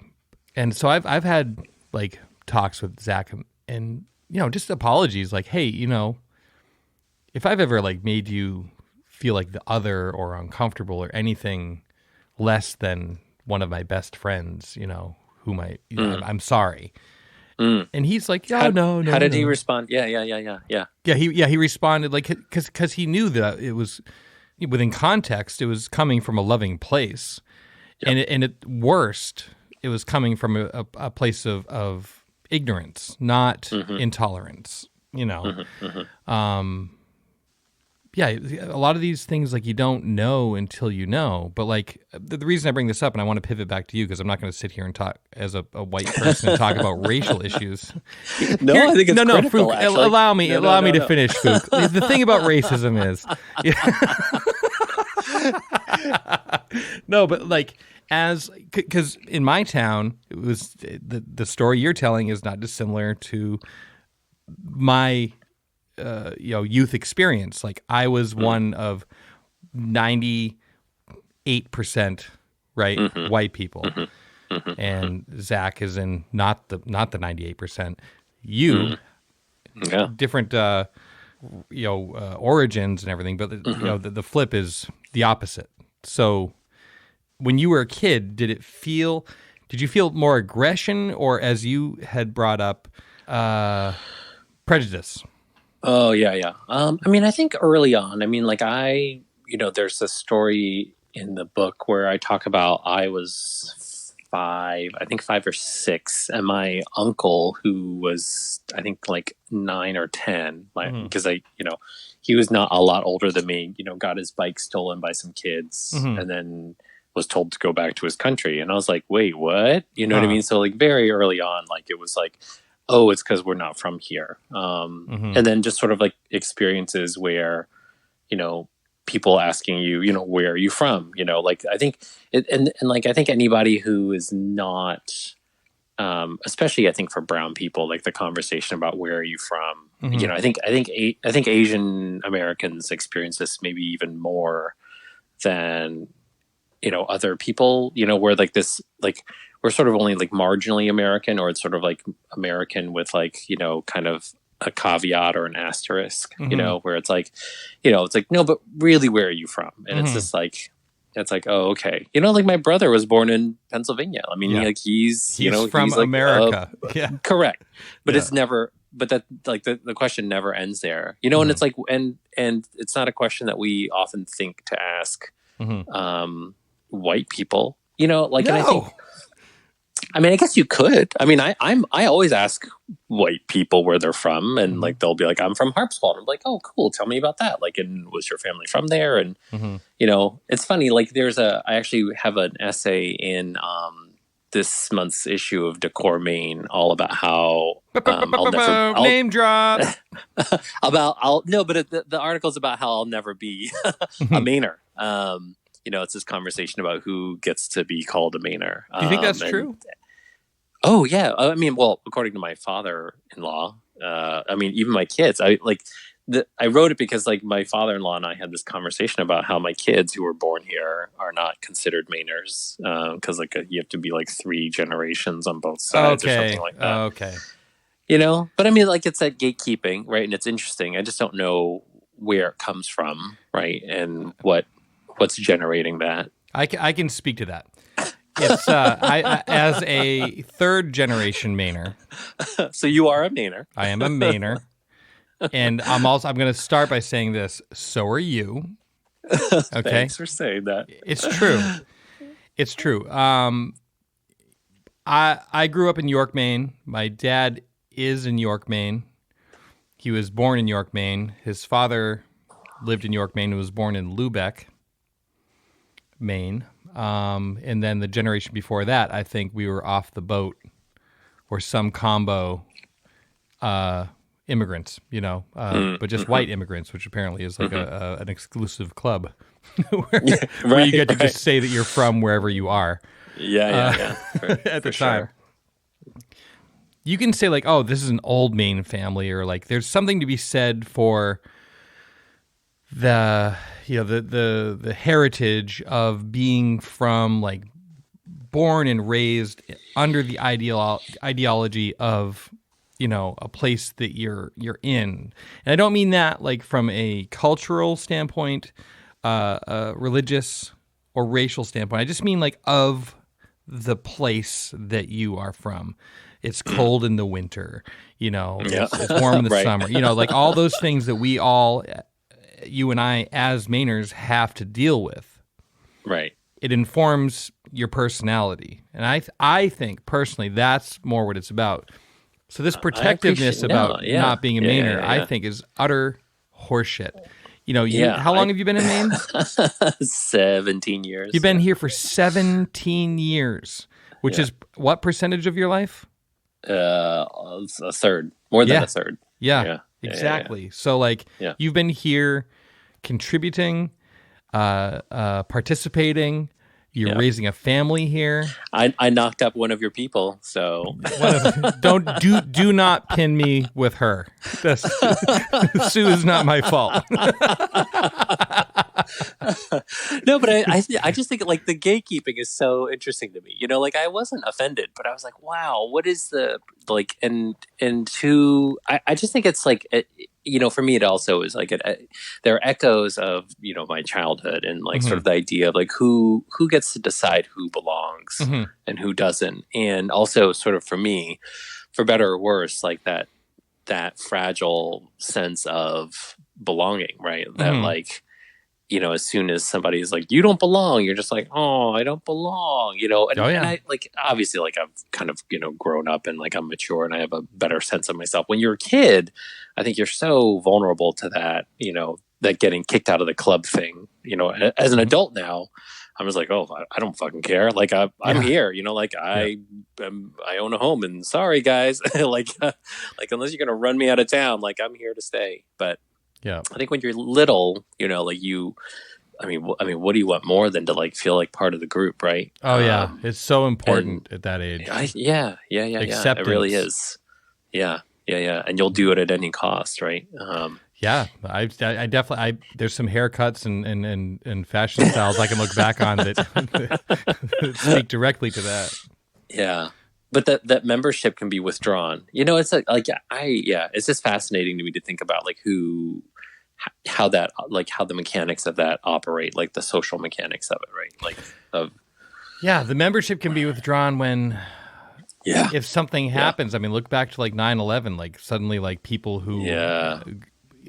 And so I've had like talks with Zach and just apologies, like, hey, if I've ever like made you feel like the other or uncomfortable or anything less than one of my best friends, who might, I'm sorry. And he's like, no. How did he respond? Yeah. He responded like, because he knew that it was within context, it was coming from a loving place. Yep. And at worst, it was coming from a place of ignorance, not intolerance, a lot of these things, like, you don't know until you know. But like the reason I bring this up, and I want to pivot back to you, because I'm not going to sit here and talk as a white person and talk about racial issues. No, I think it's critical, Phuc, actually. allow me to finish, Phuc. The thing about racism is, No, but like because in my town, it was the story you're telling is not dissimilar to my youth experience. Like I was one of 98% right white people, and Zach is in not the 98%. You different origins and everything, but the flip is the opposite. So when you were a kid, did you feel more aggression, or as you had brought up, prejudice? Oh yeah. I mean, I think early on, I mean, like there's a story in the book where I talk about I was 5 or 6, and my uncle, who was I think like 9 or 10, because he was not a lot older than me, got his bike stolen by some kids, and then was told to go back to his country. And I was like, wait, what? You know what I mean? So like very early on, like it was like, oh, it's because we're not from here. And then just sort of like experiences where, people asking you, where are you from? Like I think like I think anybody who is not, especially I think for brown people, like the conversation about where are you from? I think Asian Americans experience this maybe even more than other people, where like this, like we're sort of only like marginally American, or it's sort of like American with like, kind of a caveat or an asterisk, where it's like, no, but really, where are you from? And it's just like, oh, okay. Like my brother was born in Pennsylvania. I mean, he's from he's like, America. Correct. But it's never, but that like the question never ends there, and it's like, and it's not a question that we often think to ask, white people, like, no. And I mean, I guess you could. I mean, I always ask white people where they're from, and like they'll be like, I'm from Harpswell. I'm like, oh, cool. Tell me about that. Like, and was your family from there? And it's funny. Like, I actually have an essay in this month's issue of Decor Maine, all about how I'll name drop the article's about how I'll never be a Mainer. It's this conversation about who gets to be called a Mainer. Do you think that's true? Oh yeah. I mean, well, according to my father-in-law, I mean, even my kids, I wrote it because like my father-in-law and I had this conversation about how my kids who were born here are not considered Mainers, because like you have to be like 3 generations on both sides or something like that. Okay. But I mean, like it's that gatekeeping, right? And it's interesting. I just don't know where it comes from, right? And what's generating that. I can speak to that. It's I as a 3rd generation Mainer. So you are a Mainer. I am a Mainer. And I'm going to start by saying this. So are you. Okay. Thanks for saying that. It's true. It's true. I grew up in York, Maine. My dad is in York, Maine. He was born in York, Maine. His father lived in York, Maine, and was born in Lubec, Maine. And then the generation before that, I think we were off the boat or some combo immigrants, but just white immigrants, which apparently is like an exclusive club where you get to just say that you're from wherever you are. Yeah. At the time. You can say like, oh, this is an old Maine family, or like there's something to be said for the heritage of being from like born and raised under the ideology of a place that you're in. And I don't mean that like from a cultural standpoint, a religious or racial standpoint. I just mean like of the place that you are from. It's cold in the winter, it's warm in the summer, like all those things that we all, you and I as Mainers, have to deal with. Right. It informs your personality. And I think personally that's more what it's about. So this protectiveness about not being a Mainer, I think is utter horseshit. How long have you been in Maine? 17 years. You've been here for 17 years, which is what percentage of your life? A third, more than a third. Yeah, exactly. So like you've been here contributing. participating. You're Yeah. raising a family here. I knocked up one of your people, so Do not pin me with her. Sue is not my fault. No, but I just think like the gatekeeping is so interesting to me. You know, like I wasn't offended, but I was like, wow, what is the like and to I just think it's like you know, for me it also is like there are echoes of, you know, my childhood and like sort of the idea of like who gets to decide who belongs and who doesn't, and also sort of for me, for better or worse, like that fragile sense of belonging, right? That like, you know, as soon as somebody's like, you don't belong, you're just like, oh, I don't belong, you know? And, and I like, obviously, like I've kind of, you know, grown up and like I'm mature and I have a better sense of myself. When you're a kid, I think you're so vulnerable to that, you know, that getting kicked out of the club thing, you know. As an adult now, I'm just like, oh, I don't fucking care. Like I'm here, you know, like I own a home and sorry guys, like unless you're going to run me out of town, like I'm here to stay. But yeah, I think when you're little, you know, like I mean, what do you want more than to like feel like part of the group, right? Oh yeah, it's so important at that age. Yeah. It really is. Yeah. And you'll do it at any cost, right? Yeah, I definitely there's some haircuts and fashion styles I can look back on that speak directly to that. Yeah. But that membership can be withdrawn. You know, it's like it's just fascinating to me to think about like how the mechanics of that operate, like the social mechanics of it, right? Like the membership can be withdrawn when if something happens. I mean, look back to like 9/11, like suddenly like people who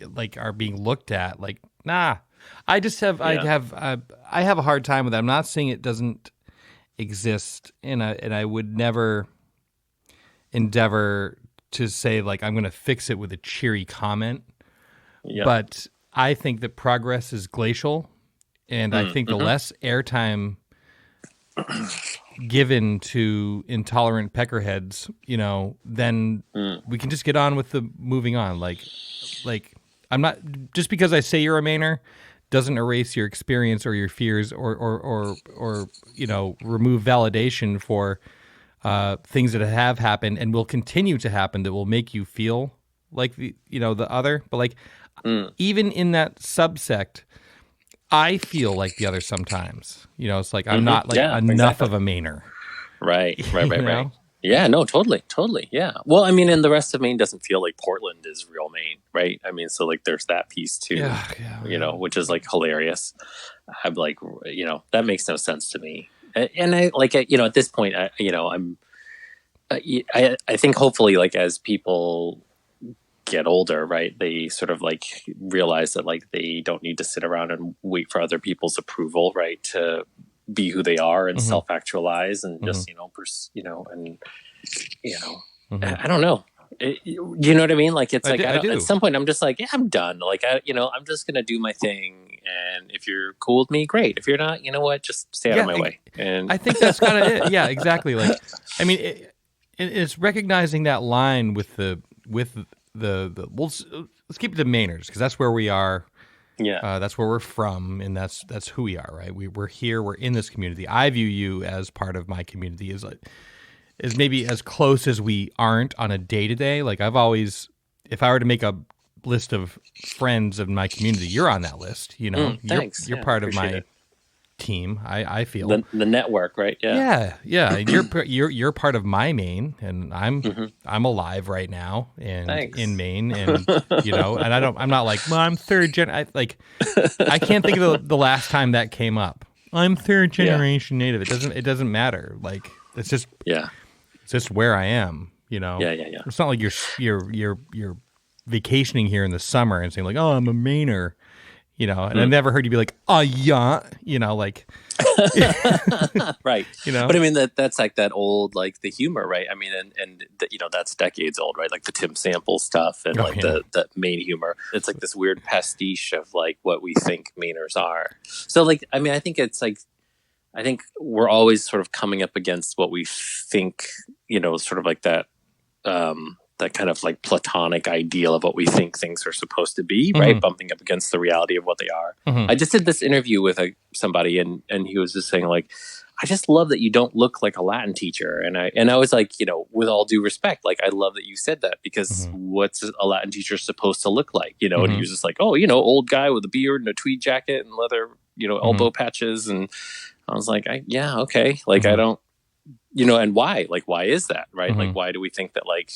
like are being looked at like, nah. I just have I have a hard time with that. I'm not saying it doesn't exist, and I would never endeavor to say like I'm going to fix it with a cheery comment. Yeah. But I think that progress is glacial, and I think the less airtime given to intolerant peckerheads, you know, then we can just get on with the moving on. Like I'm not, just because I say you're a Mainer doesn't erase your experience or your fears or you know, remove validation for things that have happened and will continue to happen that will make you feel like the other. But like even in that subsect, I feel like the other sometimes. You know, it's like I'm not like enough of a Mainer. Right. Yeah, no, totally. Yeah. Well, I mean, and the rest of Maine doesn't feel like Portland is real Maine, right? I mean, so like there's that piece too, you know, which is like hilarious. I'm like, you know, that makes no sense to me. And I like, you know, at this point, you know, I think hopefully like as people get older, right, they sort of like realize that like they don't need to sit around and wait for other people's approval, right, to be who they are and self-actualize and just, you know, and, you know, I don't know. You know what I mean? Like, it's like, I do. At some point I'm just like, yeah, I'm done. Like, I'm just going to do my thing. And if you're cool with me, great. If you're not, you know what, just stay out of my way. And I think that's kind of it. Yeah, exactly. Like, I mean, it's recognizing that line with the let's keep it to Mainers, because that's where we are. Yeah, that's where we're from, and that's who we are, right? We're here, we're in this community. I view you as part of my community, is maybe as close as we aren't on a day to day. Like I've always, if I were to make a list of friends of my community, you're on that list. You know, thanks. You're part of my team. I feel the network, right? Yeah. You're part of my Maine, and I'm alive right now and in Maine, and you know, and I'm not like, well, I'm third gen. I can't think of the last time that came up. I'm third generation native. It doesn't matter. Like it's just it's just where I am. You know. Yeah. It's not like you're vacationing here in the summer and saying like, oh, I'm a Mainer. You know, and I never heard you be like, oh, yeah, you know, like. Right. You know, but I mean, that's like that old, like the humor, right? I mean, and you know, that's decades old, right? Like the Tim Sample stuff and the Maine humor. It's like this weird pastiche of like what we think Mainers are. So like, I mean, I think we're always sort of coming up against what we think, you know, sort of like that, that kind of like platonic ideal of what we think things are supposed to be, right? Bumping up against the reality of what they are. I just did this interview with somebody, and he was just saying like, I just love that you don't look like a Latin teacher. And I was like, with all due respect, like, I love that you said that, because what's a Latin teacher supposed to look like, And he was just like, oh, old guy with a beard and a tweed jacket and leather, elbow patches. And I was like, yeah, okay. Like, I don't, and why? Like, why is that, right? Like, why do we think that, like,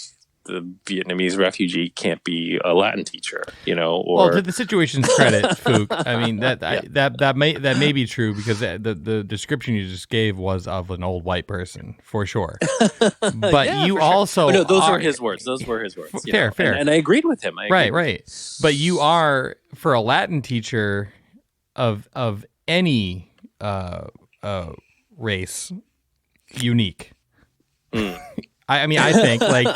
the Vietnamese refugee can't be a Latin teacher, or... Well, to the situation's credit, Phuc, I mean, that may be true, because the description you just gave was of an old white person, for sure. But yeah, you also... no, those were his words. Those were his words. Fair. And I agreed with him. Right. But you are, for a Latin teacher of any race, unique. I mean, I think, like,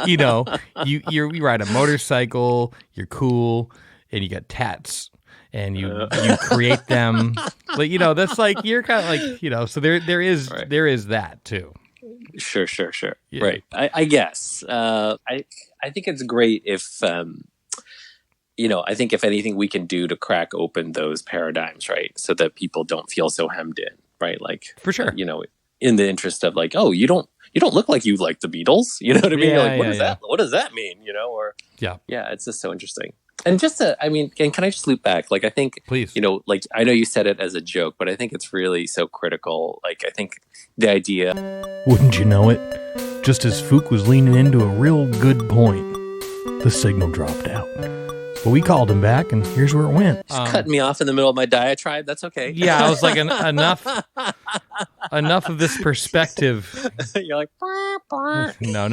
you ride a motorcycle, you're cool, and you got tats, and you create them. Like, that's like, you're kind of like, so there is that too. Sure. Yeah. Right. I guess. I think it's great if, I think if anything we can do to crack open those paradigms, right, so that people don't feel so hemmed in, right? Like, for sure, in the interest of like, oh, you don't look like you like the Beatles. You know what I mean? Like, what is that? What does that mean? Yeah, it's just so interesting. And just and can I just loop back? Like, I think, please, like, I know you said it as a joke, but I think it's really so critical. Like, I think the idea. Wouldn't you know it? Just as Phuc was leaning into a real good point, the signal dropped out. But we called him back, and here's where it went. Just cutting me off in the middle of my diatribe. That's okay. Yeah, I was like, enough of this perspective. You're like, no.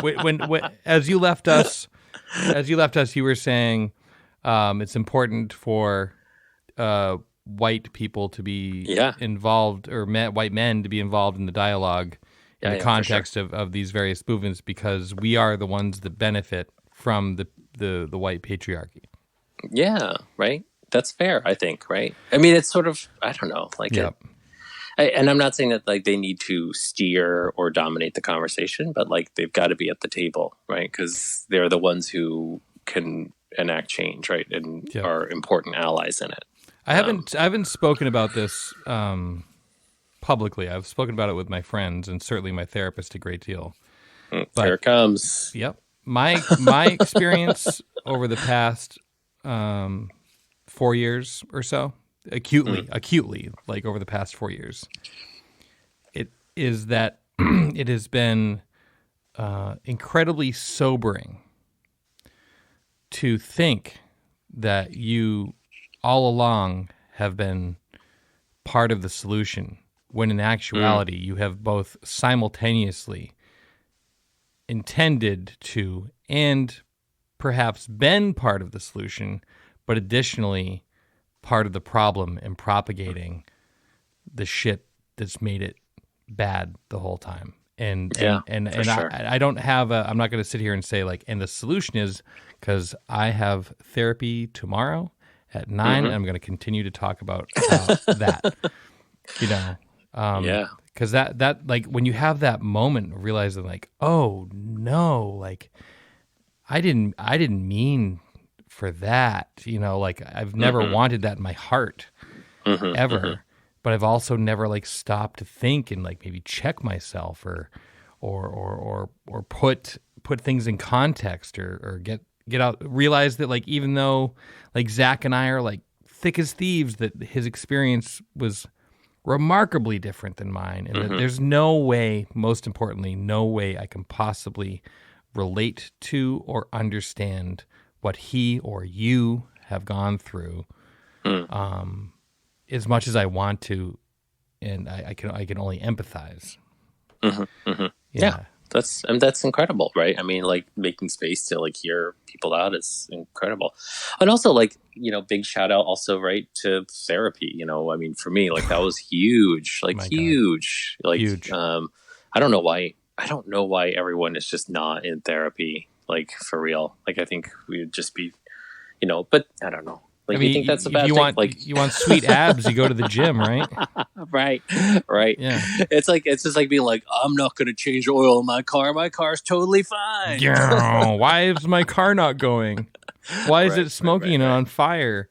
When as you left us, you were saying it's important for white people to be involved, or white men to be involved in the dialogue in the context of these various movements, because we are the ones that benefit from the white patriarchy. Yeah, right. That's fair, I think, right? I mean, it's sort of, I don't know, like, and I'm not saying that like they need to steer or dominate the conversation, but like they've got to be at the table, right? Because they're the ones who can enact change, right, and are important allies in it. I haven't spoken about this publicly. I've spoken about it with my friends and certainly my therapist a great deal. But, here it comes. Yep. My experience over the past 4 years or so, acutely, like over the past 4 years, it is that it has been incredibly sobering to think that you all along have been part of the solution, when in actuality you have both simultaneously intended to and perhaps been part of the solution, but additionally part of the problem in propagating the shit that's made it bad the whole time. And sure. I don't have I'm not going to sit here and say like, and the solution is, because I have therapy tomorrow at 9, and I'm going to continue to talk about that, because that like, when you have that moment of realizing like, oh no, like I didn't mean for that, like I've never wanted that in my heart ever, but I've also never like stopped to think and like maybe check myself or put things in context or get out, realize that like, even though like Zach and I are like thick as thieves, that his experience was remarkably different than mine, and that there's no way, most importantly, no way I can possibly relate to or understand what he or you have gone through, as much as I want to, and I can only empathize. Yeah, that's incredible, right? I mean, like making space to like hear people out is incredible, and also like big shout out also, right, to therapy. I mean, for me, like that was huge, like huge, like huge. I don't know why everyone is just not in therapy, like for real. Like I think we would just be, but I don't know. Like, you think that's a bad thing? Like, you want sweet abs, you go to the gym, right? right. Yeah. It's just like being like, I'm not going to change oil in my car. My car's totally fine. Why is my car not going? Why is it smoking and on fire?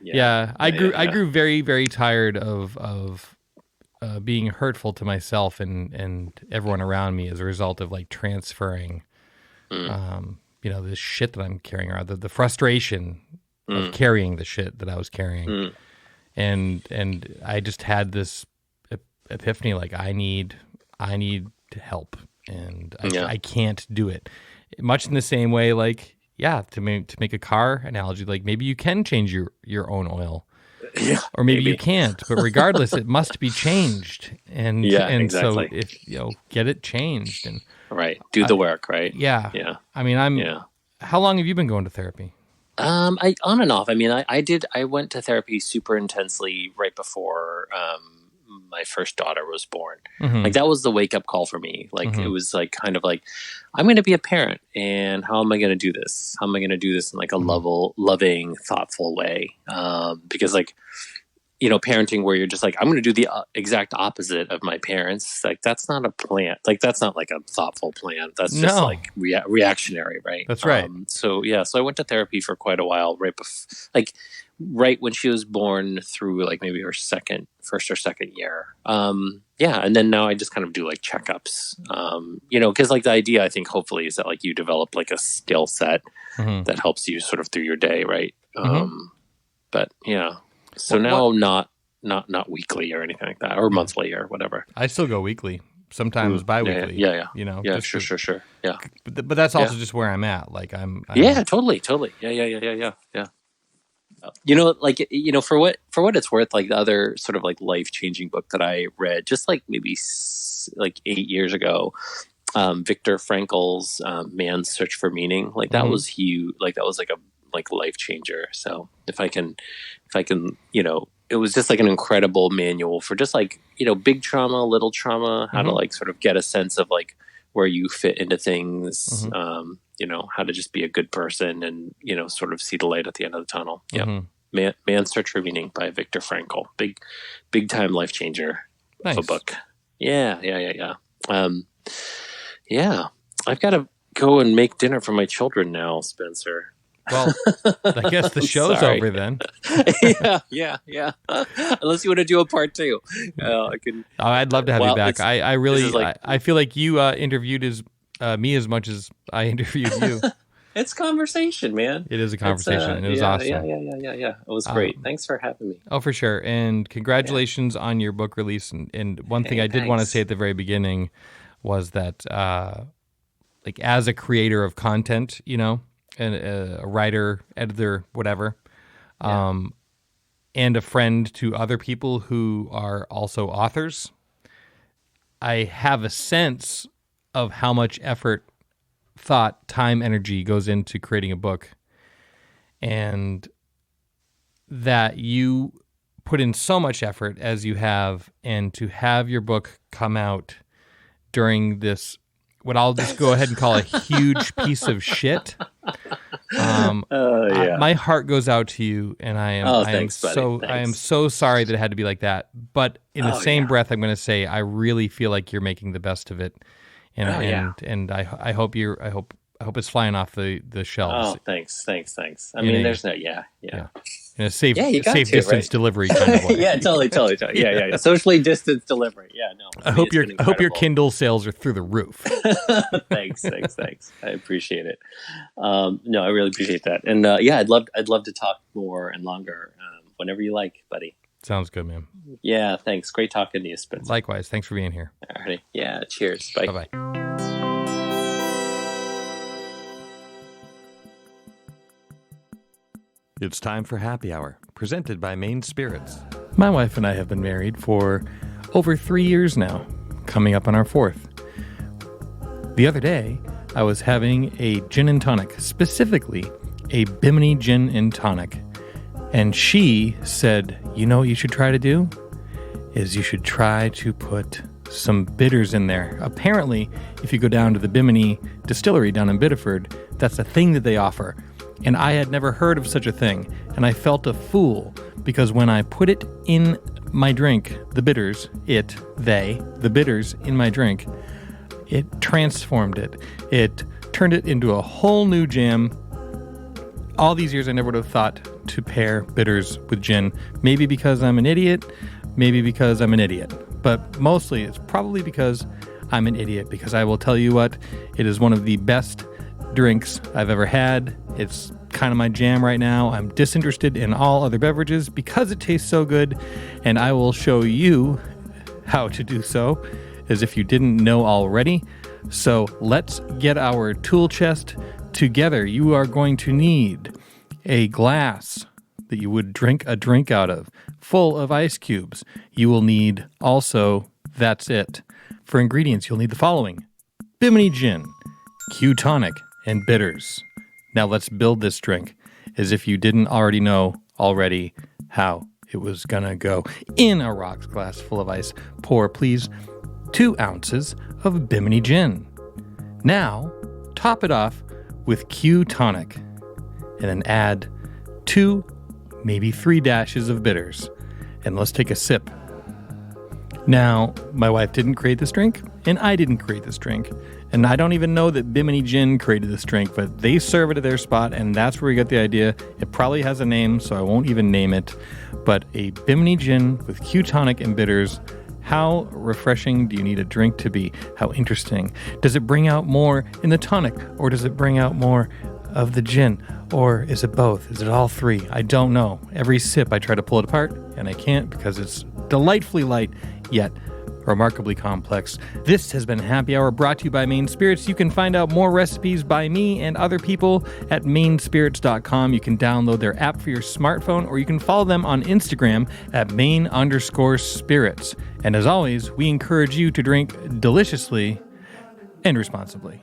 Yeah. I grew very, very tired of being hurtful to myself and everyone around me as a result of like transferring, this shit that I'm carrying around, the frustration of carrying the shit that I was carrying. And I just had this epiphany, like I need to help, and I can't do it. Much in the same way, like, to make a car analogy, like maybe you can change your own oil. Yeah, or maybe you can't, but regardless, it must be changed. And exactly. So if get it changed and do the work, right? Yeah. I mean, how long have you been going to therapy? I on and off. I mean, I went to therapy super intensely right before my first daughter was born. Like that was the wake up call for me. Like it was like kind of like, I'm going to be a parent, and how am I going to do this? How am I going to do this in like a loving, thoughtful way? Because like, parenting where you're just like, I'm going to do the exact opposite of my parents. Like that's not a plan. Like that's not like a thoughtful plan. That's just like reactionary, right? That's right. So I went to therapy for quite a while, right when she was born through like maybe her first or second year. And then now I just kind of do like checkups, because like the idea I think hopefully is that like you develop like a skill set that helps you sort of through your day, right? But yeah. So now not weekly or anything like that, or monthly or whatever. I still go weekly, sometimes bi-weekly. Yeah. Yeah, sure. Yeah. But that's also just where I'm at. Like I'm totally. Yeah. For what it's worth, like the other sort of like life-changing book that I read just like maybe like 8 years ago, Viktor Frankl's Man's Search for Meaning, like that was huge. Like that was like a life changer. So if I can, it was just like an incredible manual for just like, big trauma, little trauma, how to like sort of get a sense of like where you fit into things, how to just be a good person and, sort of see the light at the end of the tunnel. Yeah. Man's Search for Meaning by Viktor Frankl. Big time life changer of a book. Yeah. I've got to go and make dinner for my children now, Spencer. Well, I guess the show's over then. Yeah. Unless you want to do a part two, I can. Oh, I'd love to have you back. I really, I feel like you interviewed me as much as I interviewed you. It's conversation, man. It is a conversation. It was awesome. Yeah. It was great. Thanks for having me. Oh, for sure. And congratulations on your book release. And one thing I did want to say at the very beginning was that, like, as a creator of content, and a writer, editor, whatever, and a friend to other people who are also authors, I have a sense of how much effort, thought, time, energy goes into creating a book, and that you put in so much effort as you have, and to have your book come out during this, what I'll just go ahead and call a huge piece of shit. My heart goes out to you, and I am so sorry that it had to be like that. But in the same breath, I'm going to say I really feel like you're making the best of it, and I hope it's flying off the shelves. Oh, thanks. I mean, there's no in a safe distance delivery kind of way. Yeah, totally. Yeah. Socially distanced delivery. Yeah, no. I hope your Kindle sales are through the roof. Thanks. I appreciate it. No, I really appreciate that. And I'd love to talk more and longer whenever you like, buddy. Sounds good, man. Yeah, thanks. Great talking to you, Spencer. Likewise. Thanks for being here. All right. Yeah, cheers. Bye. Bye-bye. It's time for Happy Hour, presented by Maine Spirits. My wife and I have been married for over 3 years now, coming up on our 4th. The other day, I was having a gin and tonic, specifically a Bimini gin and tonic. And she said, you know what you should try to do? Is you should try to put some bitters in there. Apparently, if you go down to the Bimini distillery down in Biddeford, that's a thing that they offer. And I had never heard of such a thing, and I felt a fool, because when I put it in my drink, the bitters, the bitters in my drink, it transformed it. It turned it into a whole new jam. All these years I never would have thought to pair bitters with gin. Maybe because I'm an idiot, maybe because I'm an idiot. But mostly it's probably because I'm an idiot, because I will tell you what, it is one of the best drinks I've ever had. It's kind of my jam right now. I'm disinterested in all other beverages because it tastes so good, and I will show you how to do so, as if you didn't know already. So let's get our tool chest together. You are going to need a glass that you would drink a drink out of, full of ice cubes. You will need also, that's it. For ingredients, you'll need the following: Bimini gin, Q tonic, and bitters. Now let's build this drink as if you didn't already know already how it was gonna go. In a rocks glass full of ice, pour, please, 2 ounces of Bimini gin. Now, top it off with Q tonic, and then add 2, maybe 3 dashes of bitters. And let's take a sip. Now, my wife didn't create this drink, and I didn't create this drink. And I don't even know that Bimini Gin created this drink, but they serve it at their spot, and that's where we got the idea. It probably has a name, so I won't even name it. But a Bimini Gin with Q tonic and bitters. How refreshing do you need a drink to be? How interesting. Does it bring out more in the tonic, or does it bring out more of the gin? Or is it both? Is it all 3? I don't know. Every sip I try to pull it apart, and I can't because it's delightfully light, yet remarkably complex. This has been Happy Hour, brought to you by Maine Spirits. You can find out more recipes by me and other people at mainspirits.com. You can download their app for your smartphone, or you can follow them on Instagram at main_spirits. And as always, we encourage you to drink deliciously and responsibly.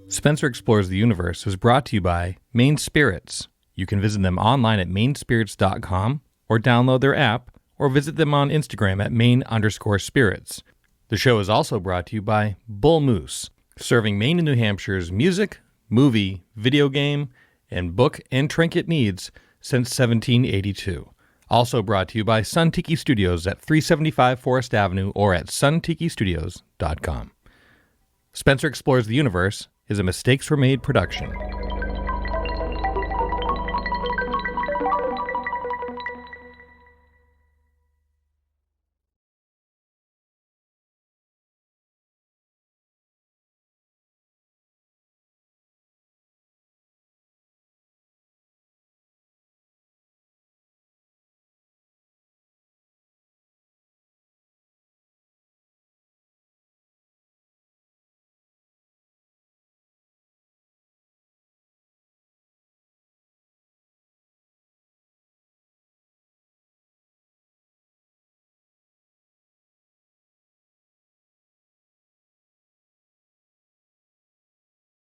Spencer Explores the Universe is brought to you by Maine Spirits. You can visit them online at mainspirits.com, or download their app, or visit them on Instagram at main_spirits. The show is also brought to you by Bull Moose, serving Maine and New Hampshire's music, movie, video game, and book and trinket needs since 1782. Also brought to you by Sun Tiki Studios at 375 Forest Avenue, or at suntikistudios.com. Spencer Explores the Universe is a Mistakes Were Made production.